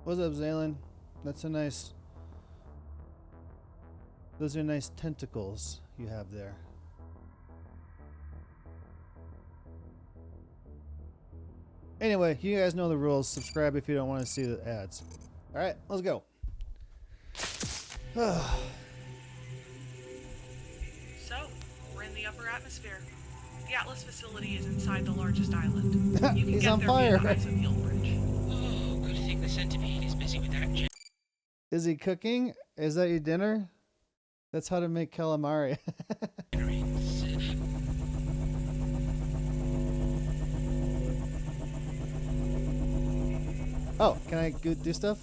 What's up, Zaylen? That's a nice... Those are nice tentacles you have there. Anyway, you guys know the rules. Subscribe if you don't want to see the ads. Alright, let's go. So, we're in the upper atmosphere. The Atlas facility is inside the largest island. You can He's get on there fire. via the isophield bridge. Oh, good thing the centipede is busy with that jet. Is he cooking? Is that your dinner? That's how to make calamari. Oh, can I go do stuff?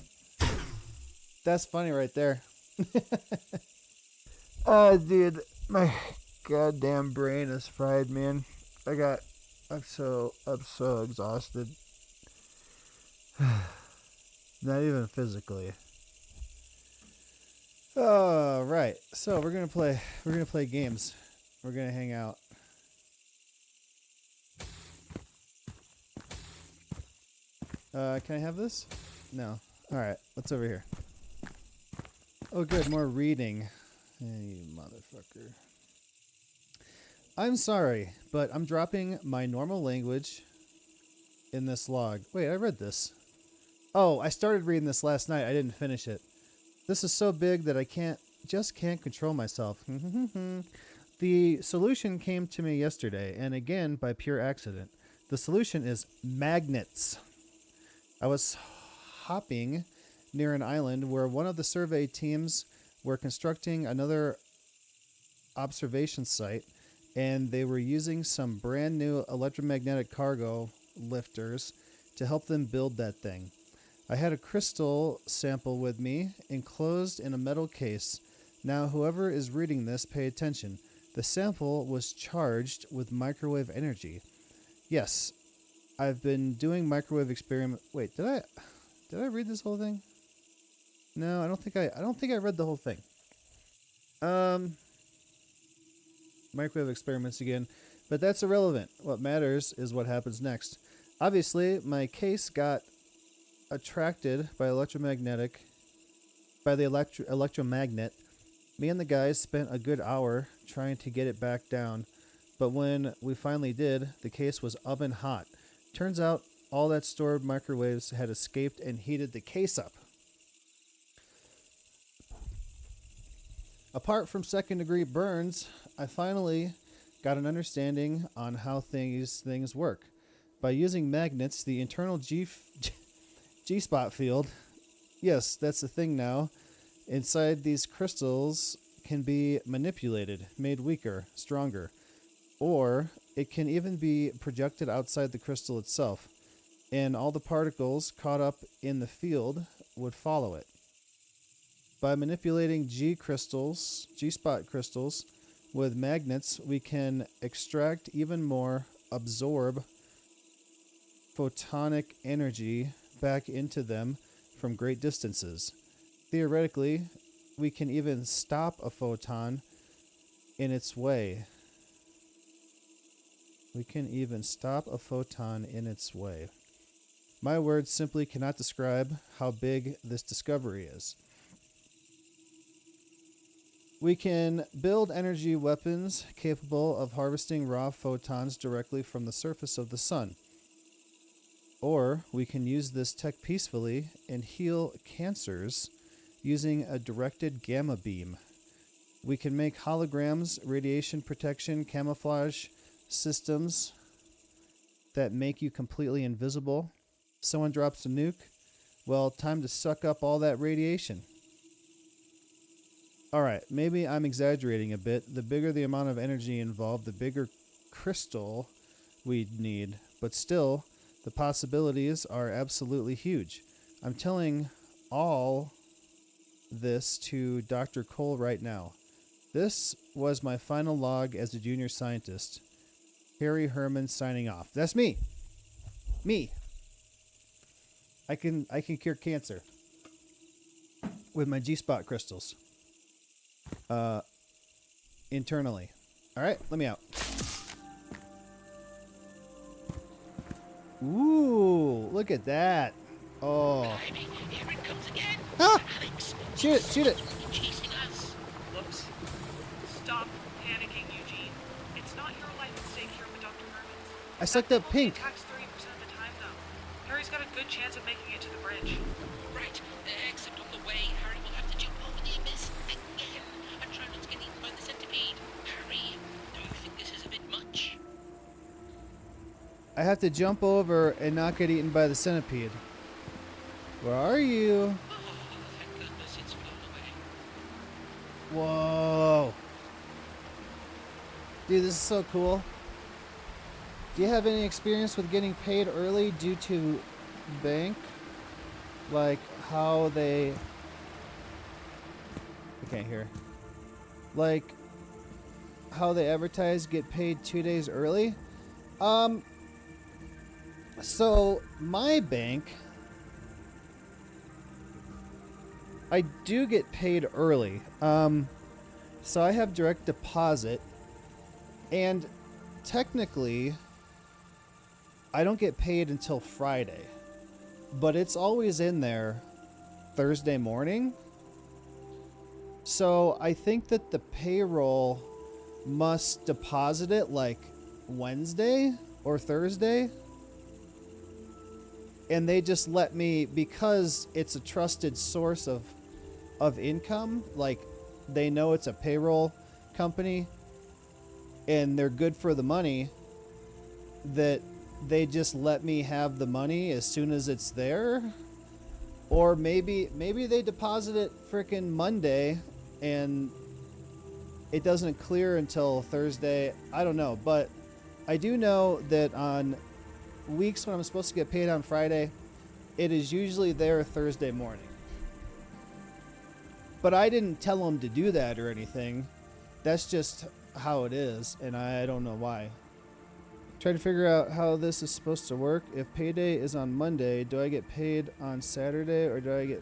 That's funny right there. Oh, dude, my goddamn brain is fried, man. I'm so exhausted. Not even physically. Oh, right. So we're gonna play games. We're gonna hang out. Can I have this? No. Alright, what's over here? Oh good, more reading. Hey, you motherfucker. I'm sorry, but I'm dropping my normal language in this log. Wait, I read this. Oh, I started reading this last night. I didn't finish it. This is so big that I can't control myself. The solution came to me yesterday, and again by pure accident. The solution is magnets. I was hopping near an island where one of the survey teams were constructing another observation site, and they were using some brand new electromagnetic cargo lifters to help them build that thing. I had a crystal sample with me, enclosed in a metal case. Now, whoever is reading this, pay attention. The sample was charged with microwave energy. Yes, I've been doing microwave experiment. Wait, did I read this whole thing? No, I don't think I read the whole thing. Microwave experiments again, but that's irrelevant. What matters is what happens next. Obviously, my case got attracted by the electromagnet. Me and the guys spent a good hour trying to get it back down, but when we finally did, the case was oven hot. Turns out all that stored microwaves had escaped and heated the case up. Apart from second-degree burns, I finally got an understanding on how these things work. By using magnets, the internal G-spot field, yes, that's the thing now, inside these crystals can be manipulated, made weaker, stronger, or it can even be projected outside the crystal itself, and all the particles caught up in the field would follow it. By manipulating G-spot crystals with magnets, we can extract even more, absorb photonic energy back into them from great distances. Theoretically, we can even stop a photon in its way. My words simply cannot describe how big this discovery is. We can build energy weapons capable of harvesting raw photons directly from the surface of the sun. Or we can use this tech peacefully and heal cancers using a directed gamma beam. We can make holograms, radiation protection, camouflage systems that make you completely invisible. Someone drops a nuke, well, time to suck up all that radiation. Alright, maybe I'm exaggerating a bit. The bigger the amount of energy involved, the bigger crystal we'd need. But still, the possibilities are absolutely huge. I'm telling all this to Dr. Cole right now. This was my final log as a junior scientist. Harry Herman signing off. That's me. Me. I can cure cancer with my G-spot crystals. Internally. All right, let me out. Ooh, look at that. Oh. Blimey, every Shoot it! Shoot it! Chasing us. Whoops. Stop panicking, Eugene. It's not your life at stake here with Dr. Herman's. I sucked up Only pink. attacks 30% of the time, though. Harry's got a good chance of making it to the bridge. Right. Except on the way, Harry will have to jump over the abyss again and try not to get eaten by the centipede. Harry, do you think this is a bit much? I have to jump over and not get eaten by the centipede. Where are you? Oh, thank goodness it's flown away. Whoa. Dude, this is so cool. Do you have any experience with getting paid early due to bank? Like how they... I can't hear. Like how they advertise get paid 2 days early? So my bank, I do get paid early. So I have direct deposit, and technically I don't get paid until Friday, but it's always in there Thursday morning. So I think that the payroll must deposit it like Wednesday or Thursday. And they just let me, because it's a trusted source of income, like they know it's a payroll company and they're good for the money, that they just let me have the money as soon as it's there. Or maybe they deposit it frickin' Monday and it doesn't clear until Thursday. I don't know, but I do know that on weeks when I'm supposed to get paid on Friday, it is usually there Thursday morning. But I didn't tell them to do that or anything. That's just how it is, and I don't know why. Try to figure out how this is supposed to work. If payday is on Monday, do I get paid on Saturday or do I get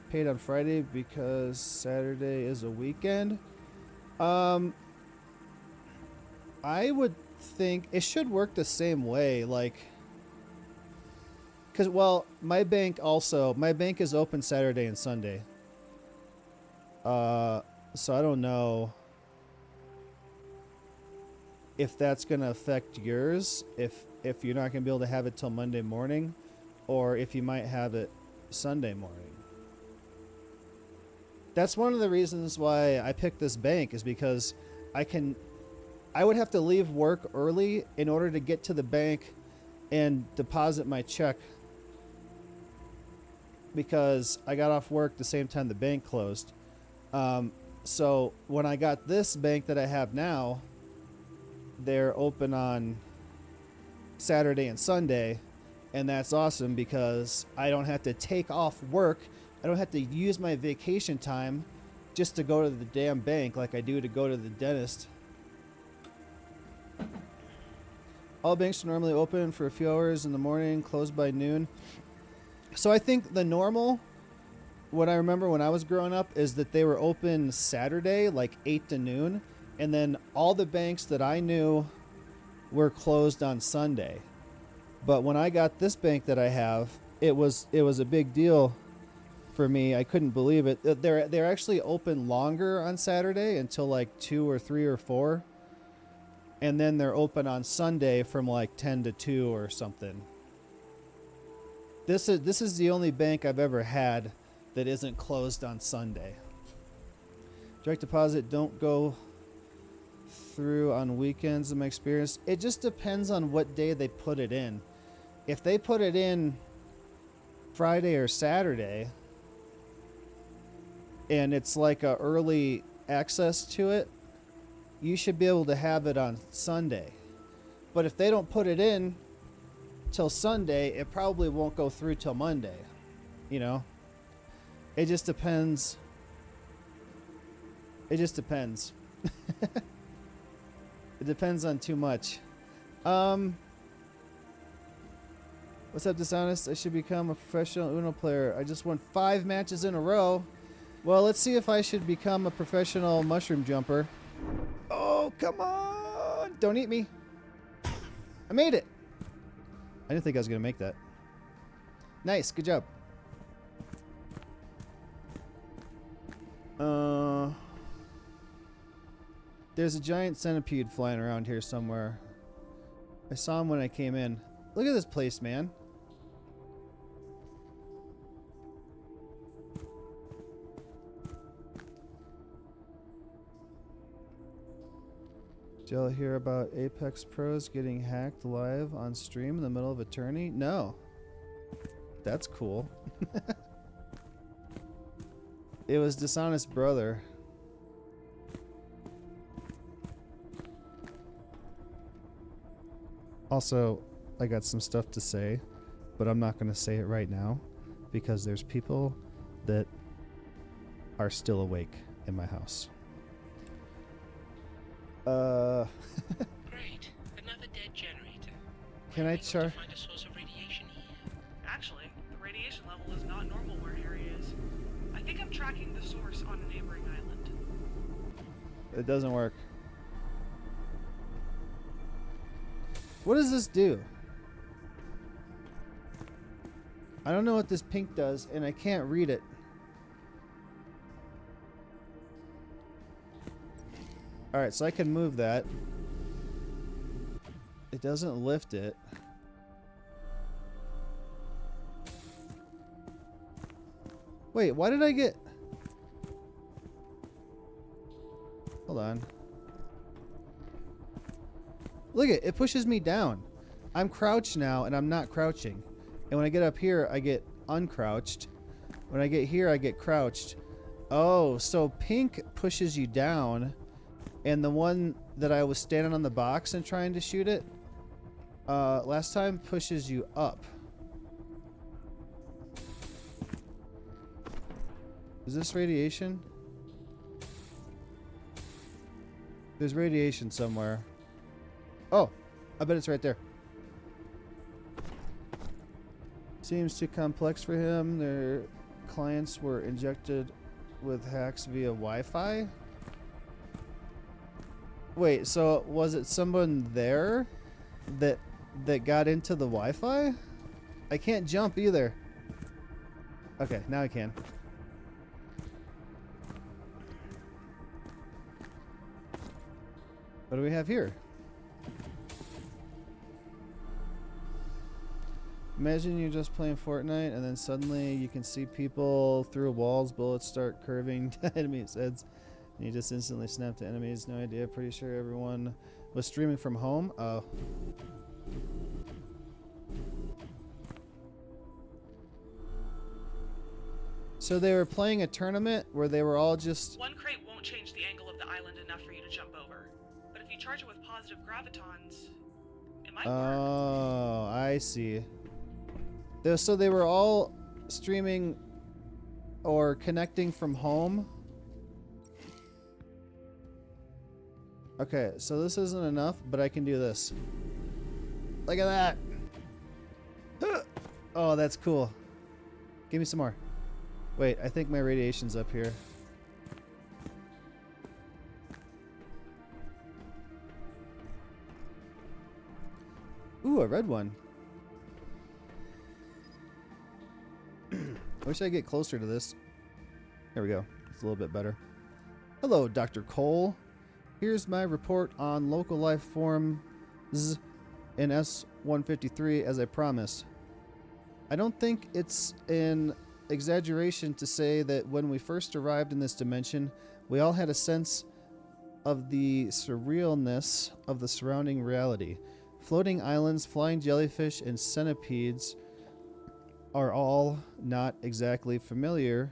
paid on Friday because Saturday is a weekend? I would think it should work the same way, like, because, well, my bank is open Saturday and Sunday, so I don't know if that's gonna affect yours, if you're not gonna be able to have it till Monday morning, or if you might have it Sunday morning. That's one of the reasons why I picked this bank, is because I would have to leave work early in order to get to the bank and deposit my check, because I got off work the same time the bank closed. So when I got this bank that I have now, they're open on Saturday and Sunday, and that's awesome because I don't have to take off work. I don't have to use my vacation time just to go to the damn bank like I do to go to the dentist. All banks are normally open for a few hours in the morning, closed by noon. So I think the normal, what I remember when I was growing up, is that they were open Saturday, like 8 to noon. And then all the banks that I knew were closed on Sunday. But when I got this bank that I have, it was a big deal for me. I couldn't believe it. They're actually open longer on Saturday until like 2 or 3 or 4. And then they're open on Sunday from like 10 to 2 or something. This is the only bank I've ever had that isn't closed on Sunday. Direct deposit don't go through on weekends in my experience. It just depends on what day they put it in. If they put it in Friday or Saturday and it's like a early access to it, you should be able to have it on Sunday. But if they don't put it in till Sunday, it probably won't go through till Monday. You know? It just depends. It just depends. It depends on too much. What's up, Dishonest? I should become a professional Uno player. I just won 5 matches in a row. Well, let's see if I should become a professional mushroom jumper. Oh, come on! Don't eat me. I made it. I didn't think I was going to make that. Nice. Good job. There's a giant centipede flying around here somewhere. I saw him when I came in. Look at this place, man. Did y'all hear about Apex Pros getting hacked live on stream in the middle of a tourney? No. That's cool. It was Dishonest Brother. Also, I got some stuff to say, but I'm not going to say it right now because there's people that are still awake in my house. Great. Another dead generator. Can I Try char- find a source of radiation here. Actually, the radiation level is not normal where Harry is. I think I'm tracking the source on a neighboring island. It doesn't work. What does this do? I don't know what this pink does, and I can't read it. Alright, so I can move that. It doesn't lift it. Wait, why did I get... Hold on. Look at it, it pushes me down. I'm crouched now, and I'm not crouching. And when I get up here, I get uncrouched. When I get here, I get crouched. Oh, so pink pushes you down, and the one that I was standing on the box and trying to shoot it, last time pushes you up. Is this radiation? There's radiation somewhere. Oh, I bet it's right there. Seems too complex for him. Their clients were injected with hacks via Wi-Fi. Wait, so was it someone there that got into the Wi-Fi? I can't jump either. Okay, now I can. What do we have here? Imagine you're just playing Fortnite and then suddenly you can see people through walls, bullets start curving to enemies' heads, and you just instantly snap to enemies. No idea. Pretty sure everyone was streaming from home. Oh. So they were playing a tournament where they were all just... One crate won't change the angle of the island enough for you to jump over. But if you charge it with positive gravitons, it might work. Oh, I see. So they were all streaming or connecting from home. Okay, so this isn't enough, but I can do this. Look at that. Oh, that's cool. Give me some more. Wait, I think my radiation's up here. Ooh, a red one. I wish I could get closer to this. There we go. It's a little bit better. Hello, Dr. Cole. Here's my report on local life forms in S-153 as I promised. I don't think it's an exaggeration to say that when we first arrived in this dimension, we all had a sense of the surrealness of the surrounding reality. Floating islands, flying jellyfish, and centipedes are all not exactly familiar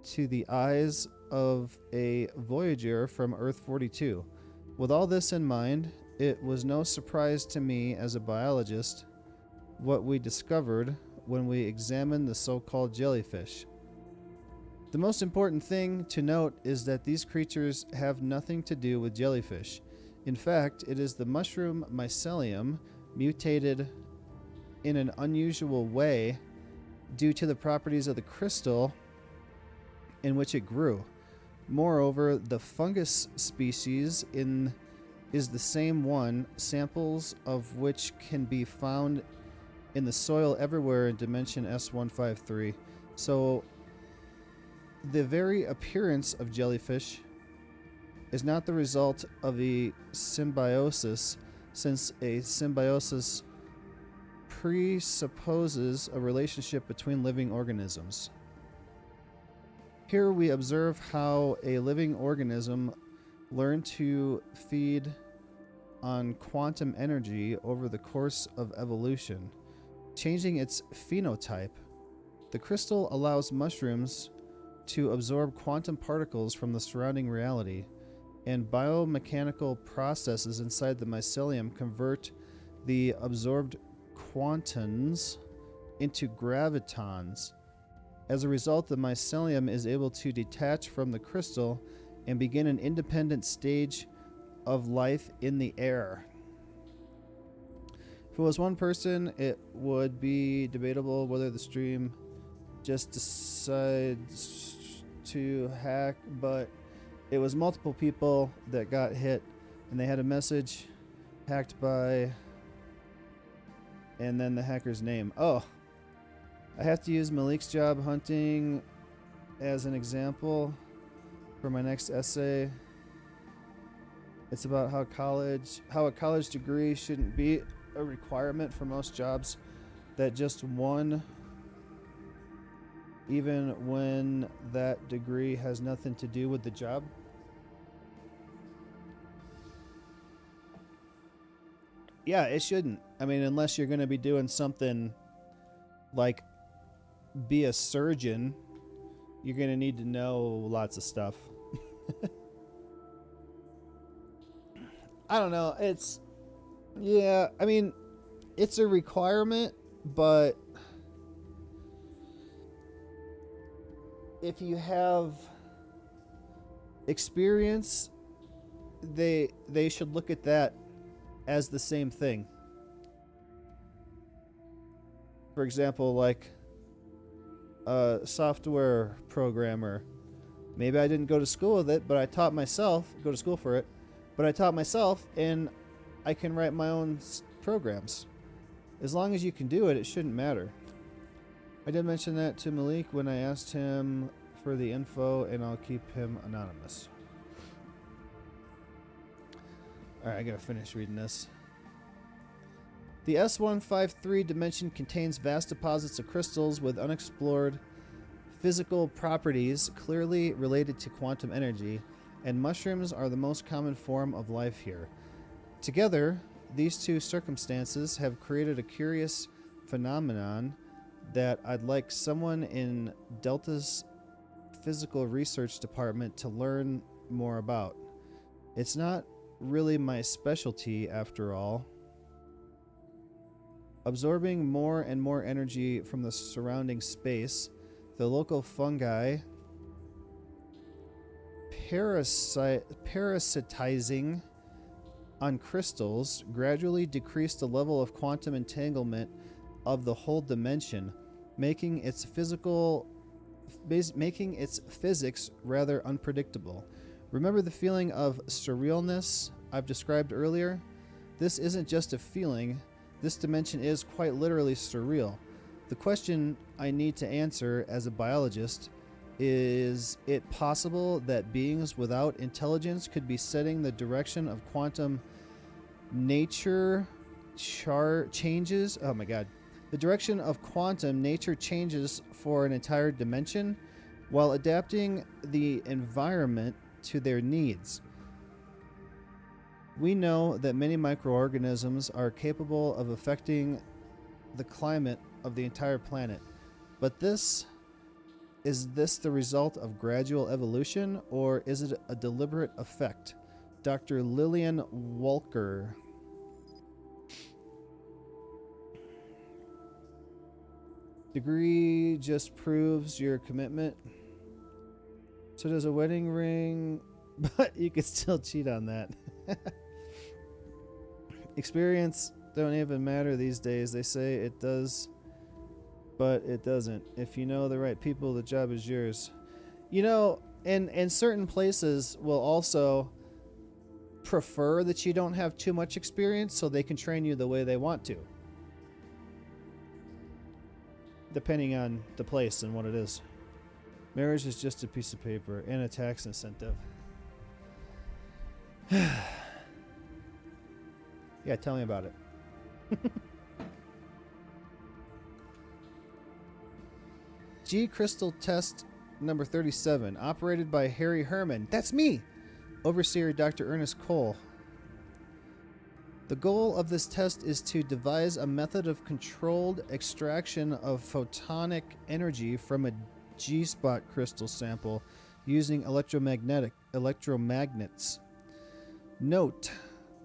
to the eyes of a Voyager from Earth 42. With all this in mind, it was no surprise to me as a biologist what we discovered when we examined the so-called jellyfish. The most important thing to note is that these creatures have nothing to do with jellyfish. In fact, it is the mushroom mycelium mutated in an unusual way due to the properties of the crystal in which it grew. Moreover, the fungus species is the same one, samples of which can be found in the soil everywhere in dimension S153. So the very appearance of jellyfish is not the result of a symbiosis, since a symbiosis presupposes a relationship between living organisms. Here we observe how a living organism learned to feed on quantum energy over the course of evolution, changing its phenotype. The crystal allows mushrooms to absorb quantum particles from the surrounding reality, and biomechanical processes inside the mycelium convert the absorbed quantons into gravitons. As a result, the mycelium is able to detach from the crystal and begin an independent stage of life in the air. If it was one person, it would be debatable whether the stream just decides to hack, but it was multiple people that got hit, and they had a message hacked by, and then the hacker's name. Oh, I have to use Malik's job hunting as an example for my next essay. It's about how a college degree shouldn't be a requirement for most jobs, that just one, even when that degree has nothing to do with the job. Yeah, it shouldn't. I mean, unless you're going to be doing something like be a surgeon, you're going to need to know lots of stuff. I don't know. Yeah, I mean, it's a requirement, but if you have experience, they should look at that as the same thing. For example, like a software programmer. Maybe I didn't go to school with it, but I taught myself, go to school for it, but I taught myself, and I can write my own programs. As long as you can do it, it shouldn't matter. I did mention that to Malik when I asked him for the info, and I'll keep him anonymous. Alright, I gotta finish reading this. The S153 dimension contains vast deposits of crystals with unexplored physical properties clearly related to quantum energy, and mushrooms are the most common form of life here. Together, these two circumstances have created a curious phenomenon that I'd like someone in Delta's physical research department to learn more about. It's not really my specialty, after all. Absorbing more and more energy from the surrounding space, the local fungi parasitizing on crystals gradually decrease the level of quantum entanglement of the whole dimension, making its physics rather unpredictable. Remember the feeling of surrealness I've described earlier? This isn't just a feeling. This dimension is quite literally surreal. The question I need to answer as a biologist: is it possible that beings without intelligence could be setting the direction of quantum nature changes? Oh my god. The direction of quantum nature changes for an entire dimension while adapting the environment to their needs. We know that many microorganisms are capable of affecting the climate of the entire planet, but is this the result of gradual evolution, or is it a deliberate effect? Dr. Lillian Walker. Degree just proves your commitment. So does a wedding ring, but you could still cheat on that. Experience don't even matter these days. They say it does, but it doesn't. If you know the right people, the job is yours. You know, and certain places will also prefer that you don't have too much experience so they can train you the way they want to, depending on the place and what it is. Marriage is just a piece of paper and a tax incentive. Yeah, tell me about it. G Crystal Test number 37, operated by Harry Herman. That's me! Overseer Dr. Ernest Cole. The goal of this test is to devise a method of controlled extraction of photonic energy from a G-spot crystal sample using electromagnets. Note,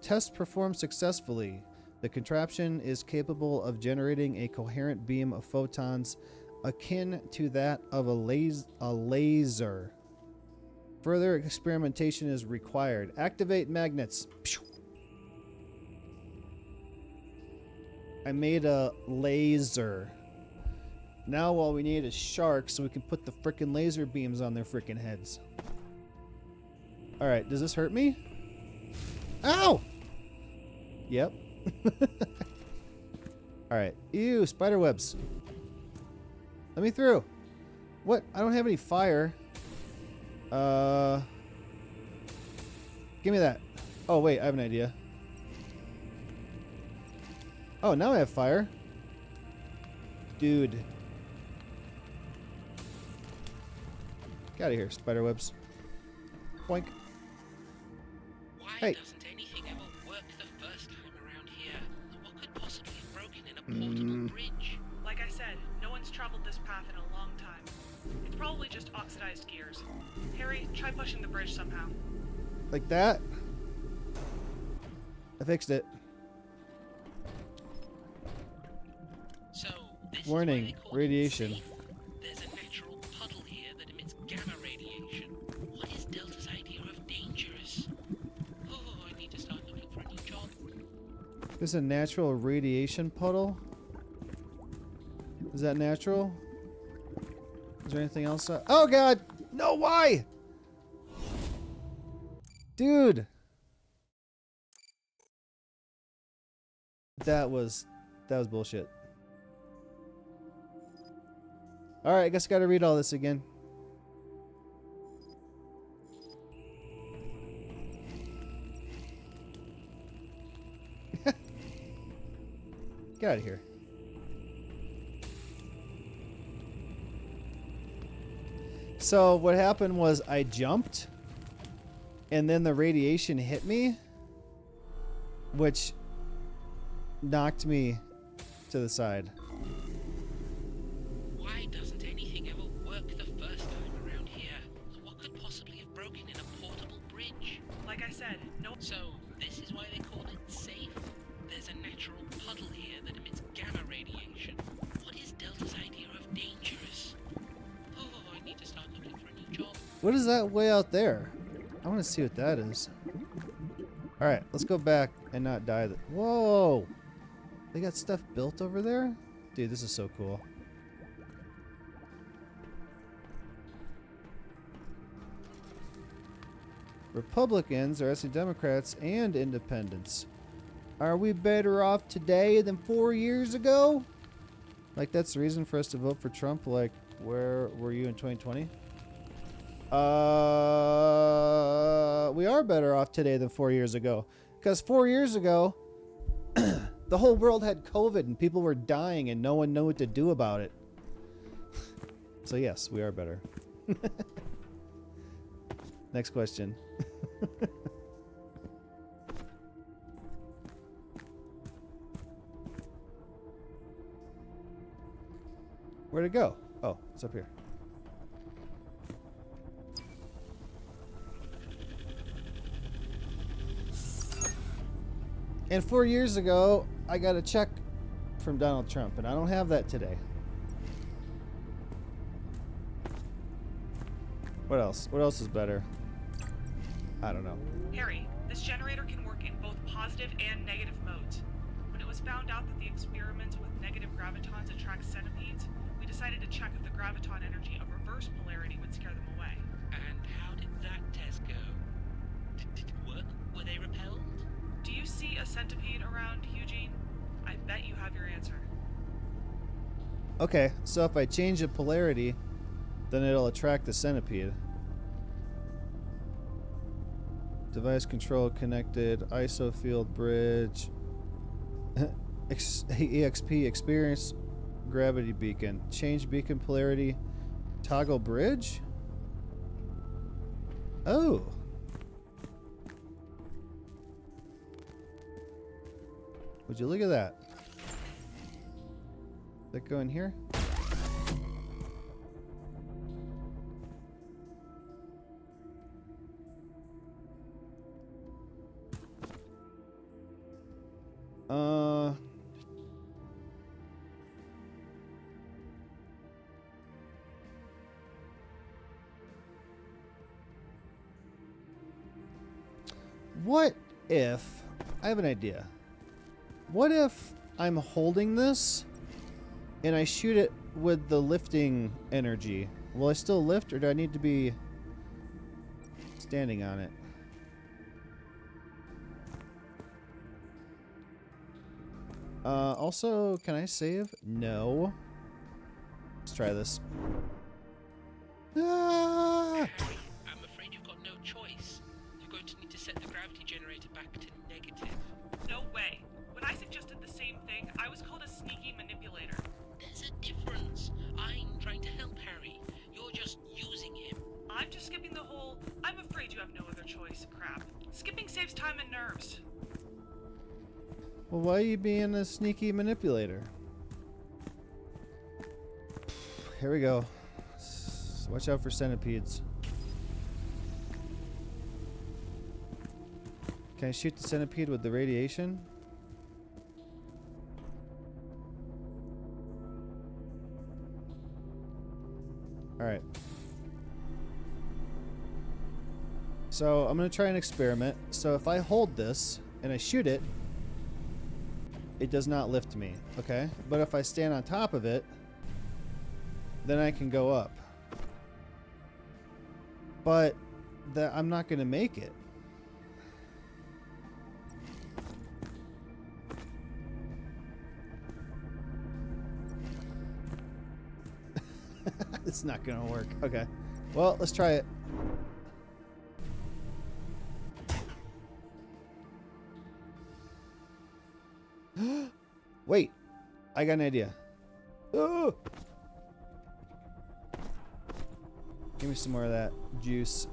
test performed successfully. The contraption is capable of generating a coherent beam of photons akin to that of a laser. Further experimentation is required. Activate magnets. I made a laser. Now all we need is sharks so we can put the frickin' laser beams on their frickin' heads. Alright, does this hurt me? Ow! Yep. Alright. Ew, spider webs. Let me through. What? I don't have any fire. Give me that. Oh, wait, I have an idea. Oh, now I have fire. Dude. Get out of here, spider webs. Boink. Why Hey. doesn't anything ever work the first time around here? What could possibly have broken in a portable bridge? Like I said, no one's traveled this path in a long time. It's probably just oxidized gears. Harry, try pushing the bridge somehow. Like that. I fixed it. So, this Warning, is why they call radiation. it safe. There's a natural puddle here that emits gamma radiation. What is Delta's idea of dangerous? Oh, I need to start looking for a new job. There's a natural radiation puddle. Is that natural? Is there anything else? Oh god! No, why? Dude! That was bullshit. Alright, I guess I gotta read all this again. Get out of here. So what happened was I jumped and then the radiation hit me, which knocked me to the side. Why doesn't anything ever work the first time around here? What could possibly have broken in a portable bridge? Like I said, no. So, this is why they call it safe. There's a natural puddle here that emits gamma radiation. What is Delta's idea of dangerous? Oh, I need to start looking for a new job. What is that way out there? I want to see what that is. Alright, let's go back and not die. Whoa! They got stuff built over there? Dude, this is so cool. Republicans are asking Democrats and independents. Are we better off today than 4 years ago? Like, that's the reason for us to vote for Trump? Like, where were you in 2020? We are better off today than 4 years ago. Because 4 years ago, the whole world had COVID and people were dying and no one knew what to do about it. So yes, we are better. Next question. Where'd it go? Oh, it's up here. And 4 years ago, I got a check from Donald Trump, and I don't have that today. What else? What else is better? I don't know. Harry, this generator can work in both positive and negative modes. When it was found out that the experiments with negative gravitons attract centipedes, we decided to check if the graviton energy of reverse polarity would scare them away. And how did that test go? Did it work? Were they repelled? Do you see a centipede around, Eugene? I bet you have your answer. Okay, so if I change the polarity, then it'll attract the centipede. Device control connected. ISO field bridge. EXP experience gravity beacon. Change beacon polarity. Toggle bridge? Oh. Would you look at that? Does that go in here? What if... I have an idea. What if I'm holding this and I shoot it with the lifting energy? Will I still lift, or do I need to be standing on it? Also, can I save? No. Let's try this. Ah! Harry, I'm afraid you've got no choice. You're going to need to set the gravity generator back to negative. No way. When I suggested the same thing, I was called a sneaky manipulator. There's a difference. I'm trying to help Harry. You're just using him. I'm just skipping the whole "I'm afraid you have no other choice" crap. Skipping saves time and nerves. Well, why are you being a sneaky manipulator? Here we go. Watch out for centipedes. Can I shoot the centipede with the radiation? Alright. So I'm going to try an experiment. So if I hold this and I shoot it, it does not lift me, okay? But if I stand on top of it, then I can go up. But I'm not going to make it. It's not going to work. Okay. Well, let's try it. Wait. I got an idea. Oh! Give me some more of that juice.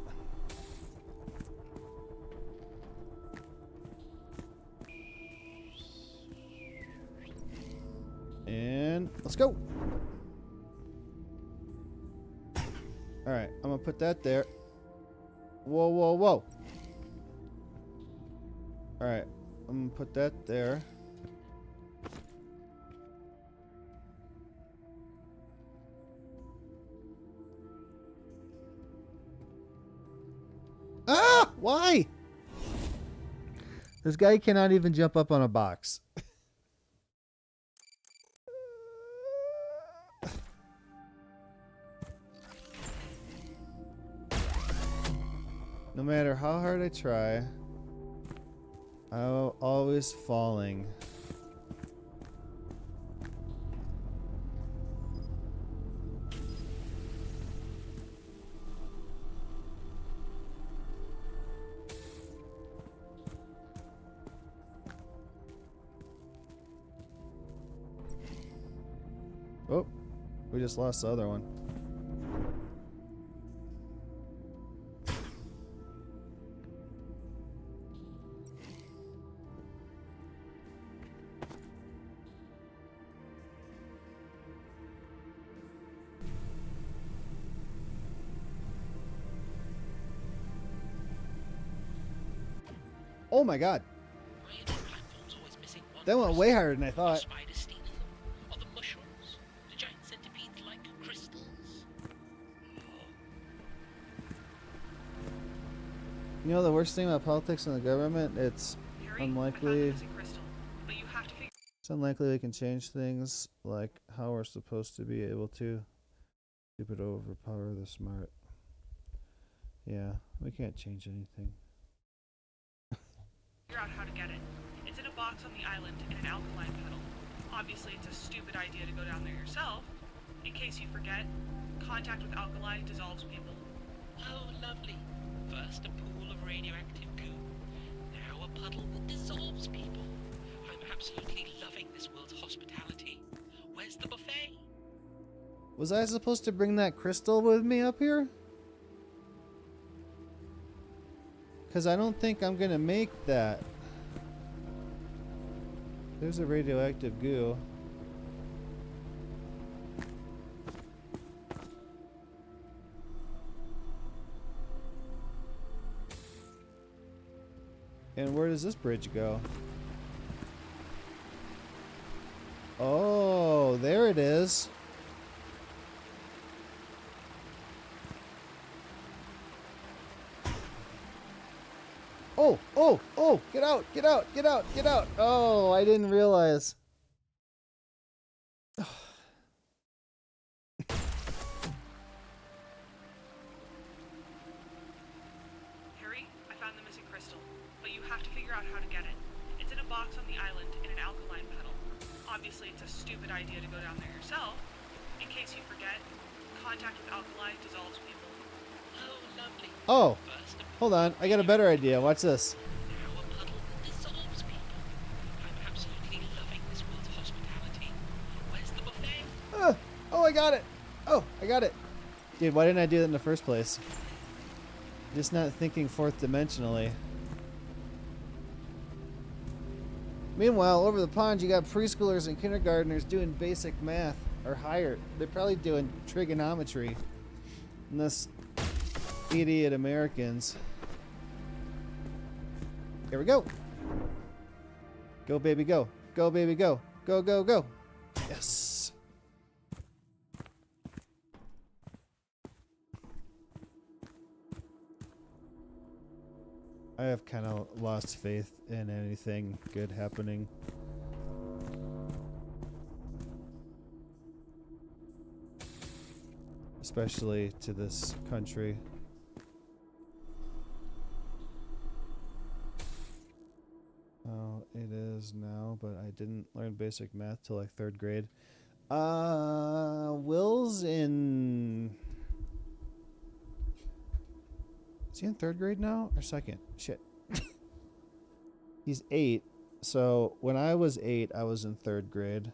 And let's go. All right, I'm gonna put that there. Whoa, whoa, whoa. All right, I'm gonna put that there. Ah! Why? This guy cannot even jump up on a box. No matter how hard I try, I'm always falling. Oh, we just lost the other one. Oh my god. Why are the platforms always missing one That went crystal? way harder than I Are the thought. spiders stealing them? Are the mushrooms? The giant centipedes like crystals? You know the worst thing about politics and the government? It's Harry, unlikely. I found the missing crystal, but you have to figure. It's unlikely we can change things like how we're supposed to be able to. Stupid overpower the smart. Yeah, we can't change anything. Figure out how to get it. It's in a box on the island in an alkaline kettle. Obviously, it's a stupid idea to go down there yourself. In case you forget, Contact with alkali dissolves people. Oh, lovely. First a pool of radioactive goo, now a puddle that dissolves people. I'm absolutely loving this world's hospitality. Where's the buffet? Was I supposed to bring that crystal with me up here? Because I don't think I'm going to make that. There's a radioactive goo. And where does this bridge go? Oh, there it is. Oh, oh, oh, get out, get out, get out, get out. Oh, I didn't realize. Harry, I found the missing crystal, but you have to figure out how to get it. It's in a box on the island in an alkaline pedal. Obviously, it's a stupid idea to go down there yourself. In case you forget, contact with alkali dissolves people. Oh, lovely. Oh, First a hold on. I got a better idea. Watch this. now a puddle that dissolves people. I'm absolutely loving this world's hospitality. Where's the buffet? Oh, I got it. Oh, I got it. Dude, why didn't I do that in the first place? Just not thinking fourth dimensionally. Meanwhile, over the pond, you got preschoolers and kindergartners doing basic math or higher. They're probably doing trigonometry. And this idiot Americans. Here we go. Go, baby, go. Go, baby, go. Go, go, go. Yes. I have kind of lost faith in anything good happening. Especially to this country. Oh, it is now, but I didn't learn basic math till like 3rd grade. Will's in... Is he in 3rd grade now or 2nd? Shit. He's 8. So when I was 8, I was in 3rd grade.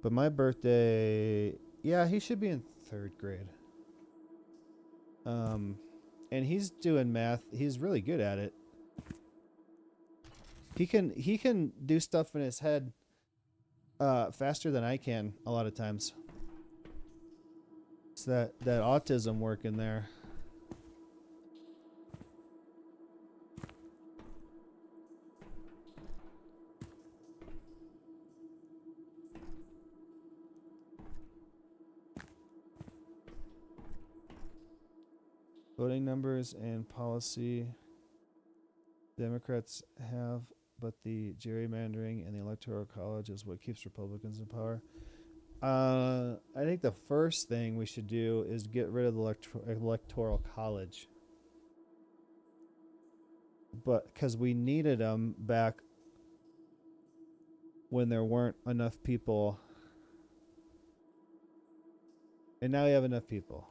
But my birthday, yeah, he should be in 3rd grade. And he's doing math. He's really good at it. He can do stuff in his head faster than I can a lot of times. It's that autism work in there. Voting numbers and policy Democrats have, but the gerrymandering and the Electoral College is what keeps Republicans in power. I think the first thing we should do is get rid of the Electoral College. But because we needed them back when there weren't enough people. And now we have enough people.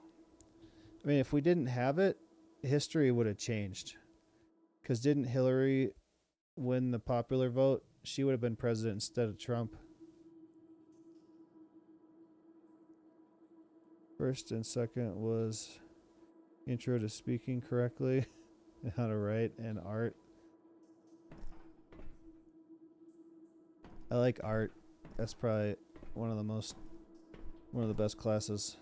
I mean, if we didn't have it, history would have changed. Because didn't Hillary win the popular vote? She would have been president instead of Trump. First and second was intro to speaking correctly, and how to write, and art. I like art. That's probably one of the best classes.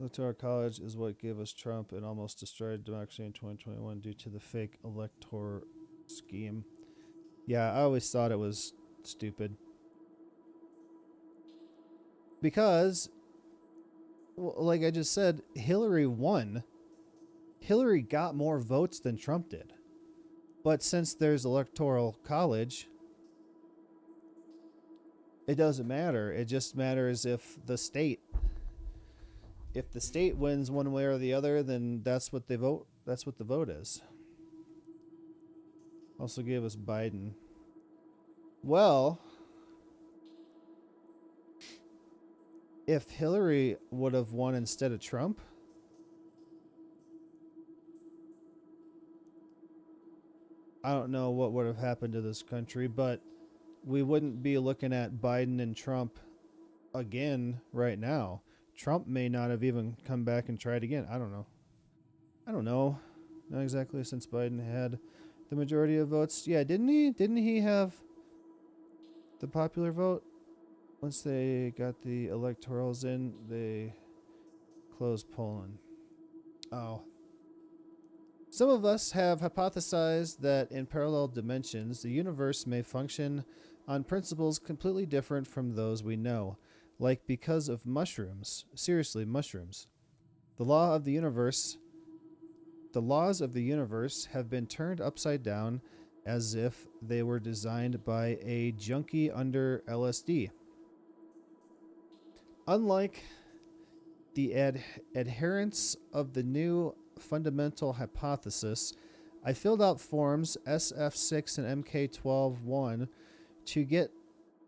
Electoral College is what gave us Trump and almost destroyed democracy in 2021 due to the fake electoral scheme. Yeah, I always thought it was stupid. Because, well, like I just said, Hillary won. Hillary got more votes than Trump did. But since there's Electoral College, it doesn't matter. It just matters if the state wins one way or the other, then that's what they vote. That's what the vote is. Also gave us Biden. Well, if Hillary would have won instead of Trump, I don't know what would have happened to this country, but we wouldn't be looking at Biden and Trump again right now. Trump may not have even come back and tried again. I don't know. I don't know. Not exactly, since Biden had the majority of votes. Yeah, didn't he? Didn't he have the popular vote? Once they got the electorals in, they closed polling. Oh. Some of us have hypothesized that in parallel dimensions, the universe may function on principles completely different from those we know, like because of mushrooms. Seriously, mushrooms. The law of the universe, the laws of the universe have been turned upside down as if they were designed by a junkie under LSD. Unlike the adherents of the new fundamental hypothesis, I filled out forms SF6 and MK12-1 to get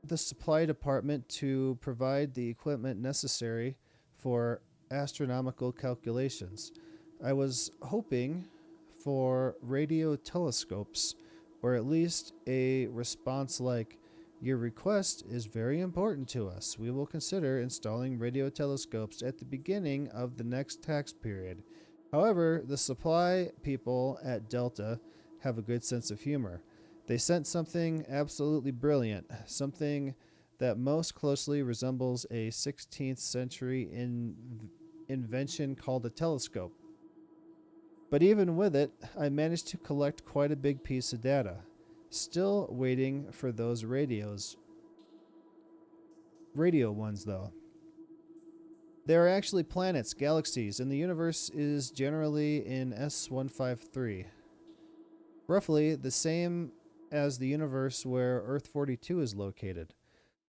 the supply department to provide the equipment necessary for astronomical calculations. I was hoping for radio telescopes, or at least a response like, "Your request is very important to us. We will consider installing radio telescopes at the beginning of the next tax period." However, the supply people at Delta have a good sense of humor. They sent something absolutely brilliant, something that most closely resembles a 16th century invention called a telescope. But even with it, I managed to collect quite a big piece of data. Still waiting for those radio ones, though. There are actually planets, galaxies, and the universe is generally in S153. Roughly the same as the universe where Earth 42 is located.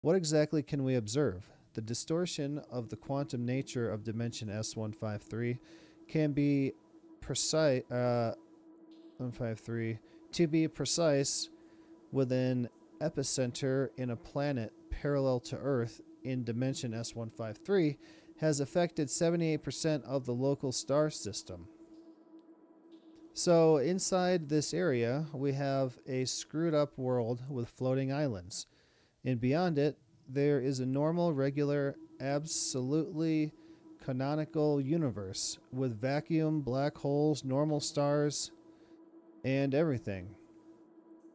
What exactly can we observe? The distortion of the quantum nature of dimension S153 can be precise. 153 to be precise, with an epicenter in a planet parallel to Earth in dimension S153 has affected 78% of the local star system. So inside this area, we have a screwed up world with floating islands. And beyond it, there is a normal, regular, absolutely canonical universe with vacuum, black holes, normal stars, and everything.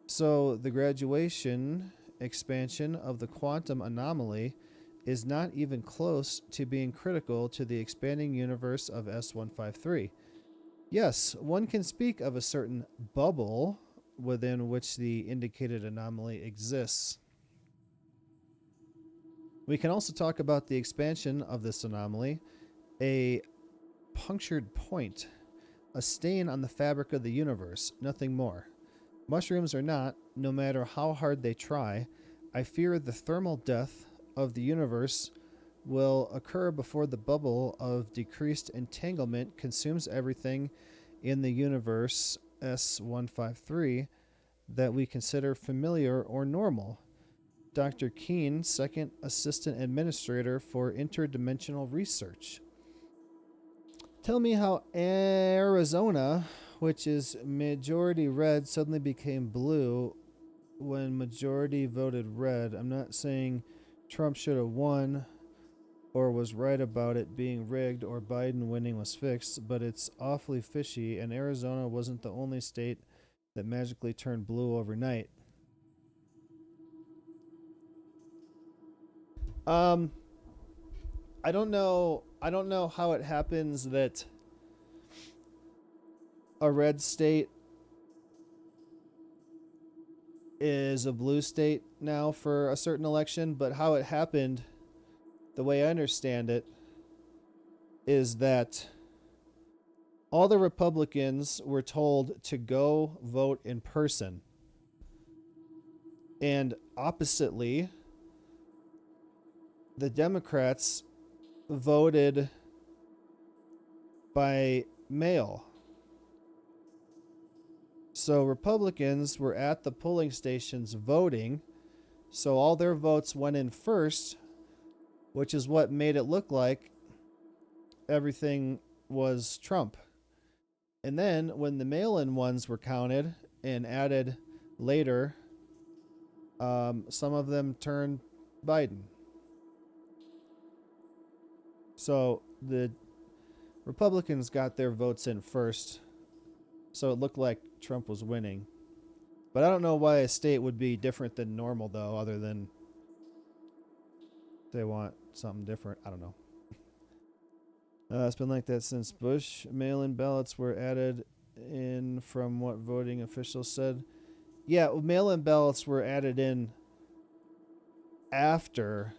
So the graduation expansion of the quantum anomaly is not even close to being critical to the expanding universe of S153. Yes, one can speak of a certain bubble within which the indicated anomaly exists. We can also talk about the expansion of this anomaly, a punctured point, a stain on the fabric of the universe, nothing more. Mushrooms or not, no matter how hard they try, I fear the thermal death of the universe will occur before the bubble of decreased entanglement consumes everything in the universe S153 that we consider familiar or normal. Dr. Keene, second assistant administrator for interdimensional research. Tell me how Arizona, which is majority red, suddenly became blue when majority voted red. I'm not saying Trump should have won or was right about it being rigged or Biden winning was fixed, but it's awfully fishy, and Arizona wasn't the only state that magically turned blue overnight. I don't know how it happens that a red state is a blue state now for a certain election, but how it happened, the way I understand it, is that all the Republicans were told to go vote in person. And oppositely, the Democrats voted by mail. So Republicans were at the polling stations voting, so all their votes went in first, which is what made it look like everything was Trump. And then when the mail-in ones were counted and added later, some of them turned Biden. So the Republicans got their votes in first, so it looked like Trump was winning. But I don't know why a state would be different than normal, though, other than they want something different. I don't know. It's been like that since Bush. Mail-in ballots were added in from what voting officials said. Yeah, mail-in ballots were added in after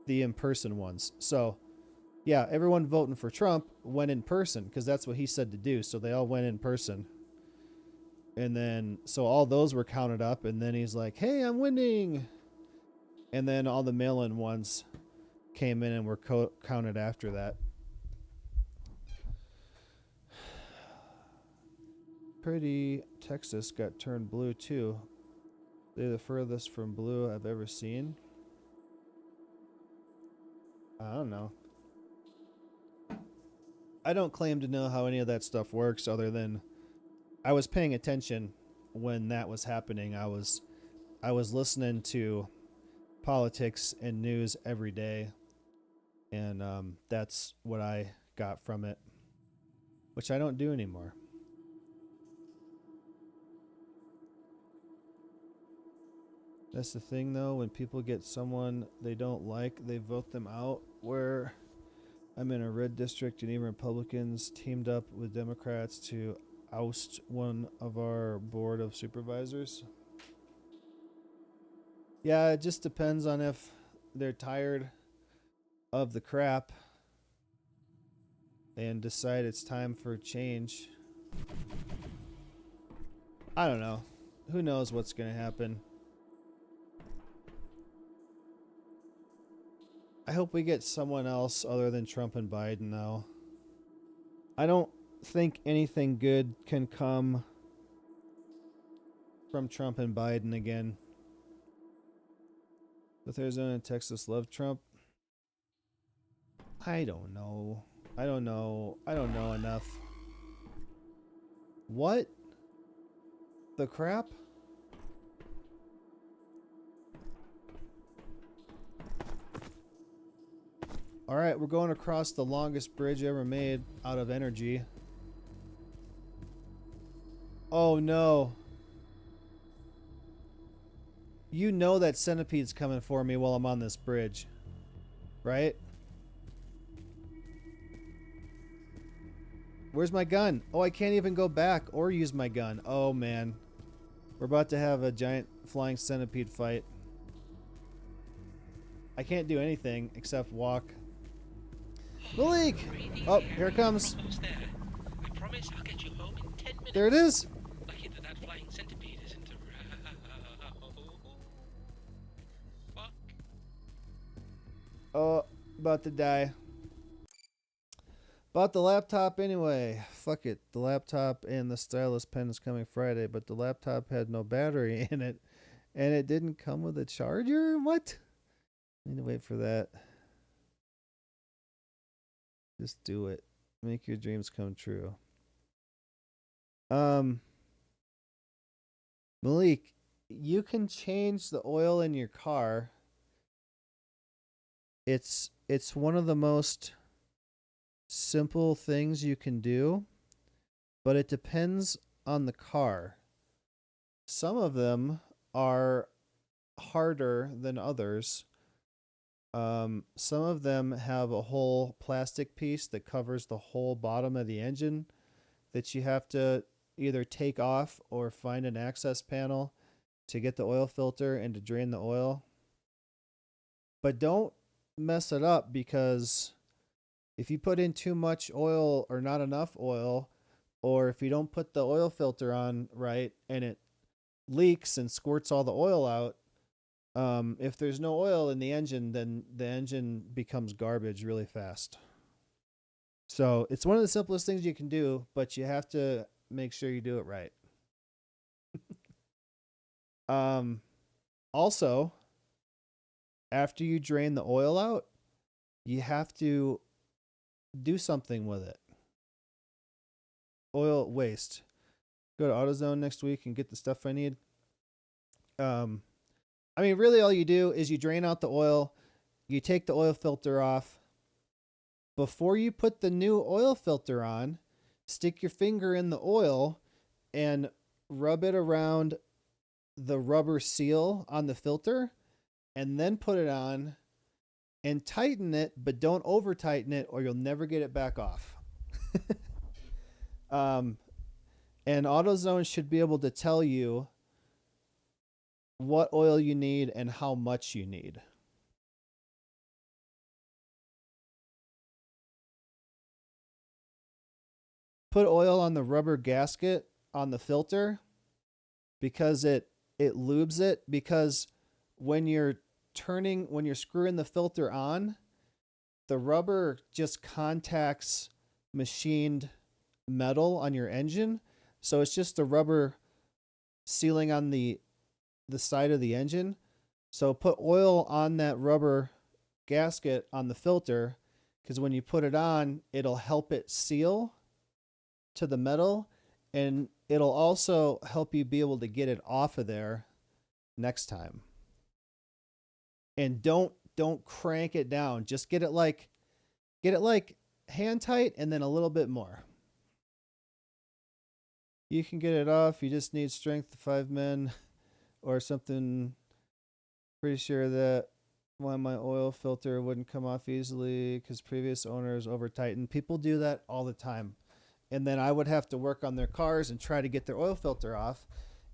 the in-person ones. So, yeah, everyone voting for Trump went in person because that's what he said to do. So they all went in person. And then, so all those were counted up. And then he's like, hey, I'm winning. And then all the mail-in ones came in and were counted after that. Pretty Texas got turned blue too. They're the furthest from blue I've ever seen. I don't know. I don't claim to know how any of that stuff works other than I was paying attention when that was happening. I was listening to politics and news every day, and that's what I got from it, which I don't do anymore. That's the thing, though. When people get someone they don't like, they vote them out. Where I'm in a red district, and even Republicans teamed up with Democrats to oust one of our board of supervisors. Yeah, it just depends on if they're tired of the crap and decide it's time for change. I don't know. Who knows what's going to happen? I hope we get someone else other than Trump and Biden, though. I don't think anything good can come from Trump and Biden again. With Arizona and Texas love Trump? I don't know. I don't know enough. What the crap? Alright, we're going across the longest bridge ever made out of energy. Oh no. You know that centipede's coming for me while I'm on this bridge. Right? Where's my gun? Oh, I can't even go back or use my gun. Oh man. We're about to have a giant flying centipede fight. I can't do anything except walk. Malik! Oh, here it comes. I promise I'll get you home in 10 minutes. There it is. Lucky that flying centipede isn't around. Fuck. Oh, about to die. Bought the laptop anyway. Fuck it. The laptop and the stylus pen is coming Friday, but the laptop had no battery in it, and it didn't come with a charger? What? I need to wait for that. Just do it. Make your dreams come true. Malik, you can change the oil in your car. It's one of the most simple things you can do, but it depends on the car. Some of them are harder than others. Some of them have a whole plastic piece that covers the whole bottom of the engine that you have to either take off or find an access panel to get the oil filter and to drain the oil. But don't mess it up, because if you put in too much oil or not enough oil, or if you don't put the oil filter on right and it leaks and squirts all the oil out, if there's no oil in the engine, then the engine becomes garbage really fast. So it's one of the simplest things you can do, but you have to make sure you do it right. Also, after you drain the oil out, you have to do something with it. Oil waste. Go to AutoZone next week and get the stuff I need. I mean, really all you do is you drain out the oil, you take the oil filter off. Before you put the new oil filter on, stick your finger in the oil and rub it around the rubber seal on the filter, and then put it on and tighten it, but don't over tighten it or you'll never get it back off. And AutoZone should be able to tell you what oil you need and how much you need. Put oil on the rubber gasket on the filter because it lubes it, because when you're screwing the filter on, the rubber just contacts machined metal on your engine. So it's just the rubber sealing on the side of the engine. So put oil on that rubber gasket on the filter, because when you put it on, it'll help it seal to the metal, and it'll also help you be able to get it off of there next time. And don't crank it down. Just get it like hand tight and then a little bit more. You can get it off. You just need strength of 5 men or something. Pretty sure that when my oil filter wouldn't come off easily because previous owners over tightened. People do that all the time. And then I would have to work on their cars and try to get their oil filter off.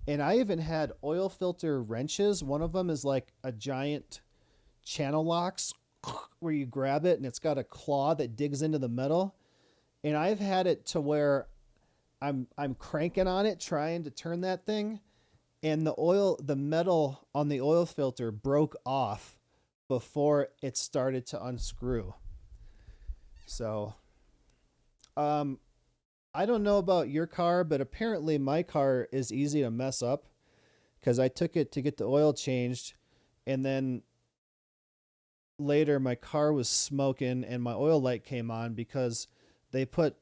And I even had oil filter wrenches. One of them is like a giant channel locks where you grab it and it's got a claw that digs into the metal. And I've had it to where I'm cranking on it trying to turn that thing, and the metal on the oil filter broke off before it started to unscrew. So I don't know about your car, but apparently my car is easy to mess up, because I took it to get the oil changed, and then later my car was smoking and my oil light came on because they put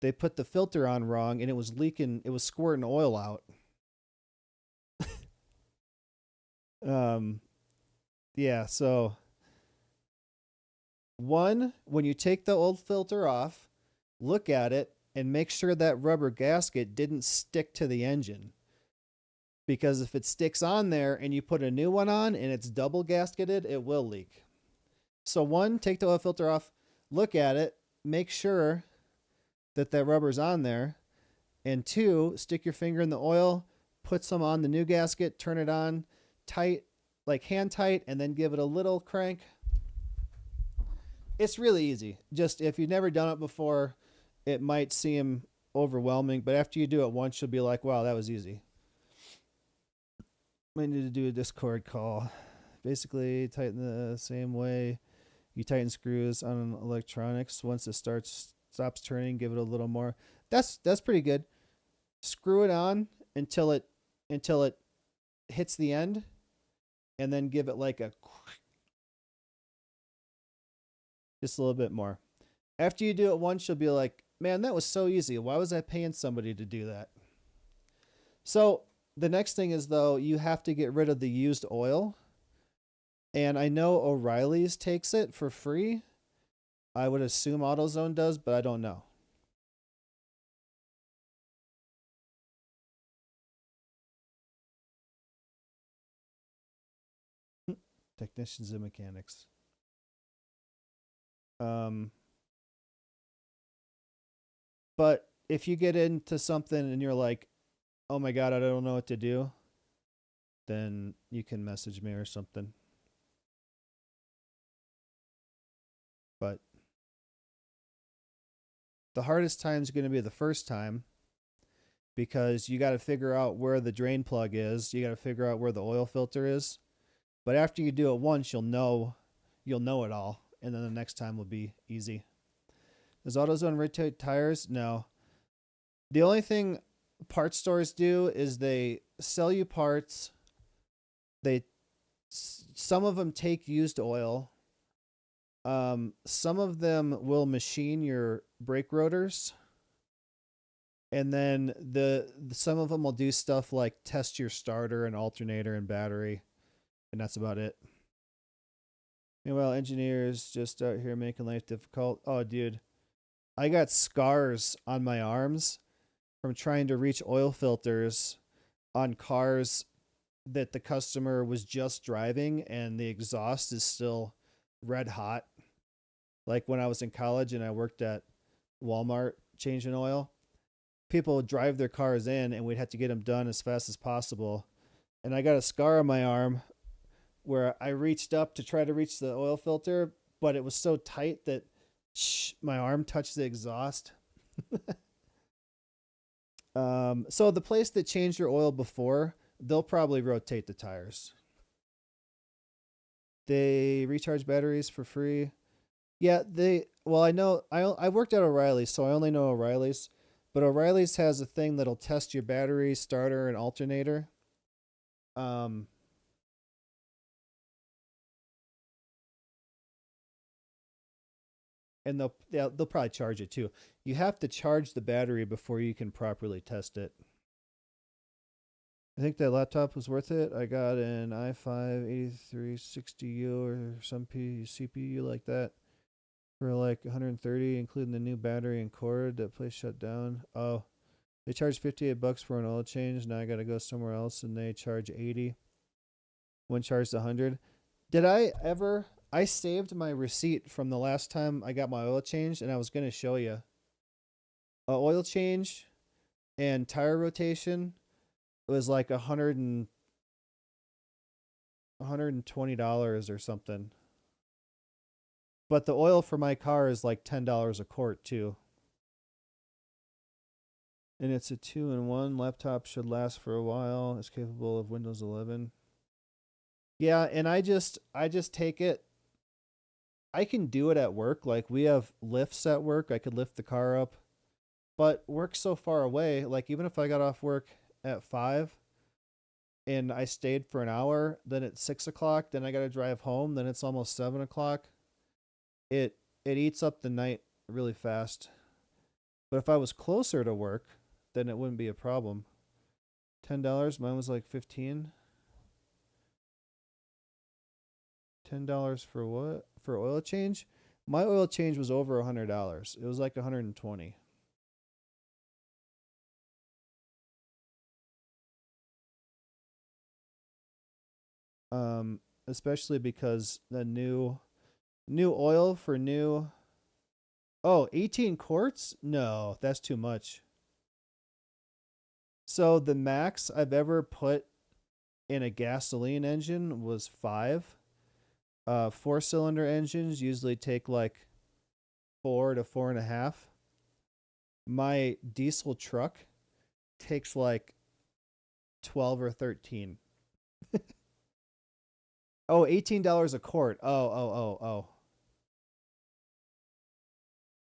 the filter on wrong and it was leaking. It was squirting oil out. Yeah, so when you take the old filter off, look at it and make sure that rubber gasket didn't stick to the engine. Because if it sticks on there and you put a new one on and it's double gasketed, it will leak. So take the oil filter off, look at it, make sure that rubber's on there. And 2, stick your finger in the oil, put some on the new gasket, turn it on tight, like hand tight, and then give it a little crank. It's really easy. Just if you've never done it before, it might seem overwhelming, but after you do it once, you'll be like, wow, that was easy. Might need to do a Discord call. Basically, tighten the same way you tighten screws on electronics. Once it stops turning, give it a little more. That's pretty good. Screw it on until it hits the end, and then give it like just a little bit more. After you do it once, you'll be like, man, that was so easy. Why was I paying somebody to do that? So the next thing is, though, you have to get rid of the used oil. And I know O'Reilly's takes it for free. I would assume AutoZone does, but I don't know. Technicians and mechanics. But if you get into something and you're like, oh my God, I don't know what to do, then you can message me or something. But the hardest time is going to be the first time, because you got to figure out where the drain plug is. You got to figure out where the oil filter is. But after you do it once, you'll know it all. And then the next time will be easy. Does AutoZone rotate tires? No. The only thing parts stores do is they sell you parts. Some of them take used oil. Some of them will machine your brake rotors, and then some of them will do stuff like test your starter and alternator and battery, and that's about it. Meanwhile, engineers just out here making life difficult. Oh, dude, I got scars on my arms from trying to reach oil filters on cars that the customer was just driving and the exhaust is still red hot. Like when I was in college and I worked at Walmart changing oil, people would drive their cars in and we'd have to get them done as fast as possible. And I got a scar on my arm where I reached up to try to reach the oil filter, but it was so tight that my arm touched the exhaust. So the place that changed your oil before, they'll probably rotate the tires. They recharge batteries for free. Yeah, I know, I worked at O'Reilly's, so I only know O'Reilly's, but O'Reilly's has a thing that'll test your battery, starter, and alternator. And they'll probably charge it too. You have to charge the battery before you can properly test it. I think that laptop was worth it. I got an i5 8360U or some CPU like that for like 130, including the new battery and cord. That place shut down. Oh, they charged $58 for an oil change. Now I got to go somewhere else and they charge 80. One charged 100. Did I ever? I saved my receipt from the last time I got my oil changed, and I was going to show you. Oil change and tire rotation was like $120 or something. But the oil for my car is like $10 a quart too. And it's a 2-in-1. Laptop should last for a while. It's capable of Windows 11. Yeah, and I just take it. I can do it at work. Like we have lifts at work. I could lift the car up. But work's so far away. Like even if I got off work at 5 and I stayed for an hour, then it's 6 o'clock, then I got to drive home, then it's almost 7 o'clock. It eats up the night really fast. But if I was closer to work, then it wouldn't be a problem. $10. Mine was like 15. $10 for what? For oil change? My oil change was over $100. It was like 120. Especially because the new oil for new. Oh, 18 quarts? No, that's too much. So the max I've ever put in a gasoline engine was 5. 4-cylinder engines usually take like 4 to 4.5. My diesel truck takes like 12 or 13. Oh, $18 a quart. Oh.